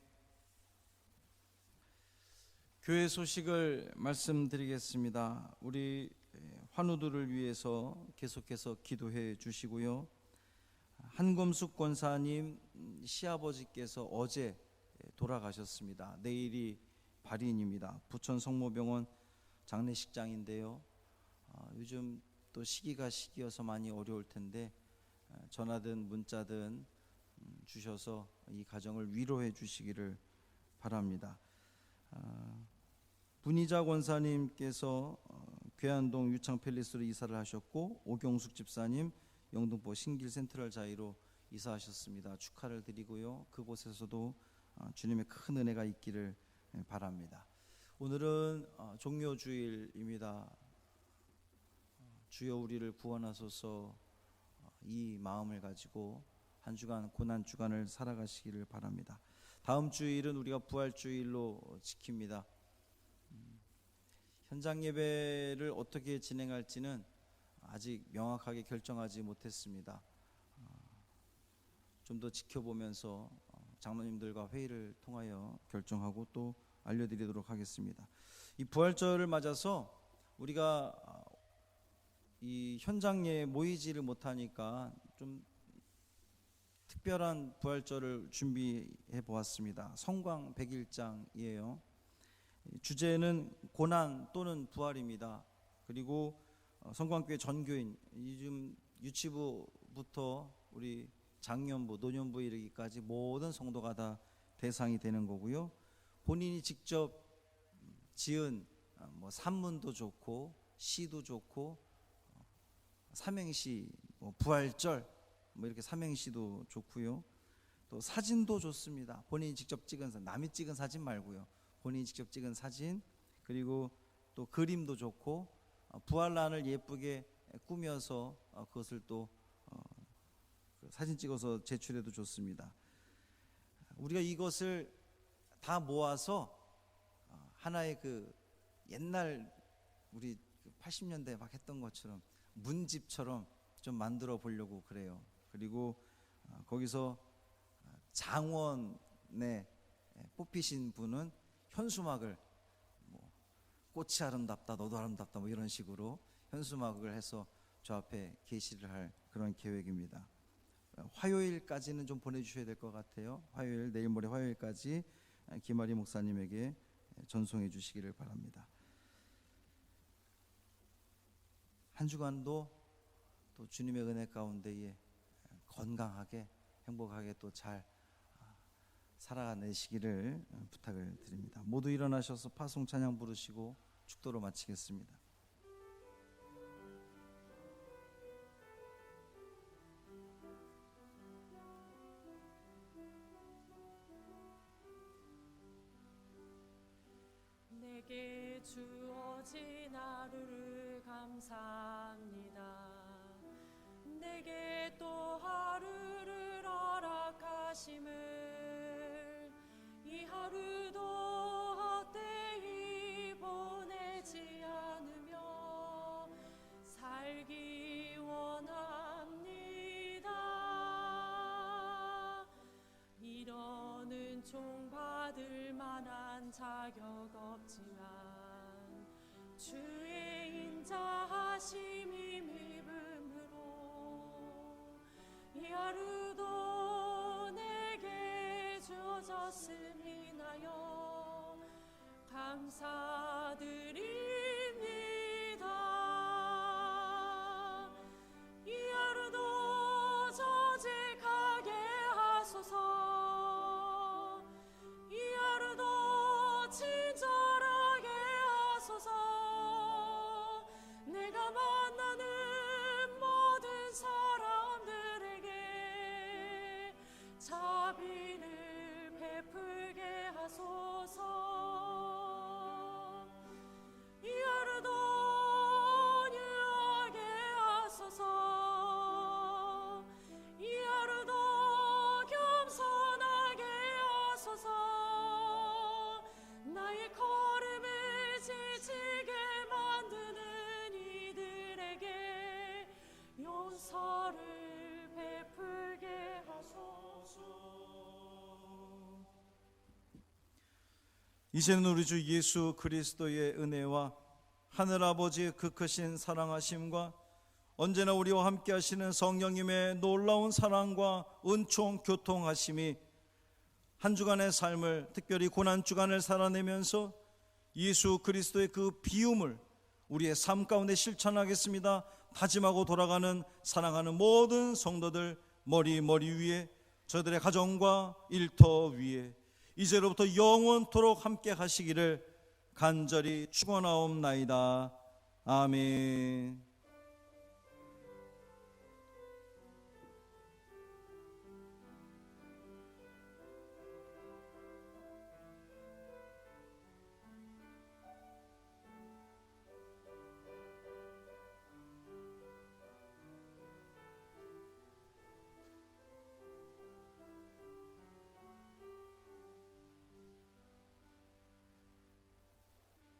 교회 소식을 말씀드리겠습니다. 우리 환우들을 위해서 계속해서 기도해 주시고요. 한검숙 권사님 시아버지께서 어제 돌아가셨습니다. 내일이 발인입니다. 부천 성모병원 장례식장인데요. 요즘 또 시기여서 많이 어려울 텐데 전화든 문자든 주셔서 이 가정을 위로해 주시기를 바랍니다. 분이자 권사님께서 괴안동 유창팰리스로 이사를 하셨고 오경숙 집사님 영등포 신길 센트럴 자이로 이사하셨습니다. 축하를 드리고요. 그곳에서도 주님의 큰 은혜가 있기를 바랍니다. 오늘은 종료주일입니다. 주여 우리를 구원하소서 이 마음을 가지고 한 주간 고난 주간을 살아가시기를 바랍니다. 다음 주일은 우리가 부활주일로 지킵니다. 현장 예배를 어떻게 진행할지는 아직 명확하게 결정하지 못했습니다. 좀 더 지켜보면서 장로님들과 회의를 통하여 결정하고 또 알려드리도록 하겠습니다. 이 부활절을 맞아서 우리가 이 현장에 모이지를 못하니까 좀 특별한 부활절을 준비해 보았습니다. 성광 100일장이에요. 주제는 고난 또는 부활입니다. 그리고 성광교회 전교인 요즘 유치부부터 우리 장년부, 노년부 이르기까지 모든 성도가 다 대상이 되는 거고요. 본인이 직접 지은 뭐 산문도 좋고 시도 좋고 삼행시, 부활절 이렇게 삼행시도 좋고요. 또 사진도 좋습니다. 본인이 직접 찍은 사진, 남이 찍은 사진 말고요. 본인이 직접 찍은 사진, 그리고 또 그림도 좋고 부활란을 예쁘게 꾸며서 그것을 또 사진 찍어서 제출해도 좋습니다. 우리가 이것을 다 모아서 하나의 그 옛날 우리 80년대 막 했던 것처럼 문집처럼 좀 만들어 보려고 그래요. 그리고 거기서 장원에 뽑히신 분은 현수막을 꽃이 아름답다, 너도 아름답다, 뭐 이런 식으로 현수막을 해서 저 앞에 게시를 할 그런 계획입니다. 화요일까지는 좀 보내주셔야 될 것 같아요. 화요일, 내일 모레 화요일까지 김아리 목사님에게 전송해 주시기를 바랍니다. 한 주간도 또 주님의 은혜 가운데에 건강하게 행복하게 또 잘 살아내시기를 부탁을 드립니다. 모두 일어나셔서 파송 찬양 부르시고 축도로 마치겠습니다.
내게 주어진 하루를 감사합니다. 내게 또 하루를 허락하심을 이 하루도 헛되이 보내지 않으며 살기 원합니다. 이러는 종 받을 만한 자격 없지만 주의 인자하심이 믿음으로 이 하루도 내게 주어졌음 인하여 감사드립니다. 이 하루도 저직하게 하소서. 이 하루도 친절하게 하소서. 내가 만나는 모든 사람들에게 자비를 베풀게 하소서. 이 하루도 온유하게 하소서. 이 하루도 겸손하게 하소서. 나의 걸음을 지치게 만드는 이들에게 용서를 베풀게 하소서.
이제는 우리 주 예수 그리스도의 은혜와 하늘아버지의 그 크신 사랑하심과 언제나 우리와 함께 하시는 성령님의 놀라운 사랑과 은총 교통하심이 한 주간의 삶을, 특별히 고난주간을 살아내면서 예수 그리스도의 그 비움을 우리의 삶 가운데 실천하겠습니다 다짐하고 돌아가는 사랑하는 모든 성도들 머리 위에, 저들의 가정과 일터 위에 이제로부터 영원토록 함께 하시기를 간절히 축원하옵나이다. 아멘.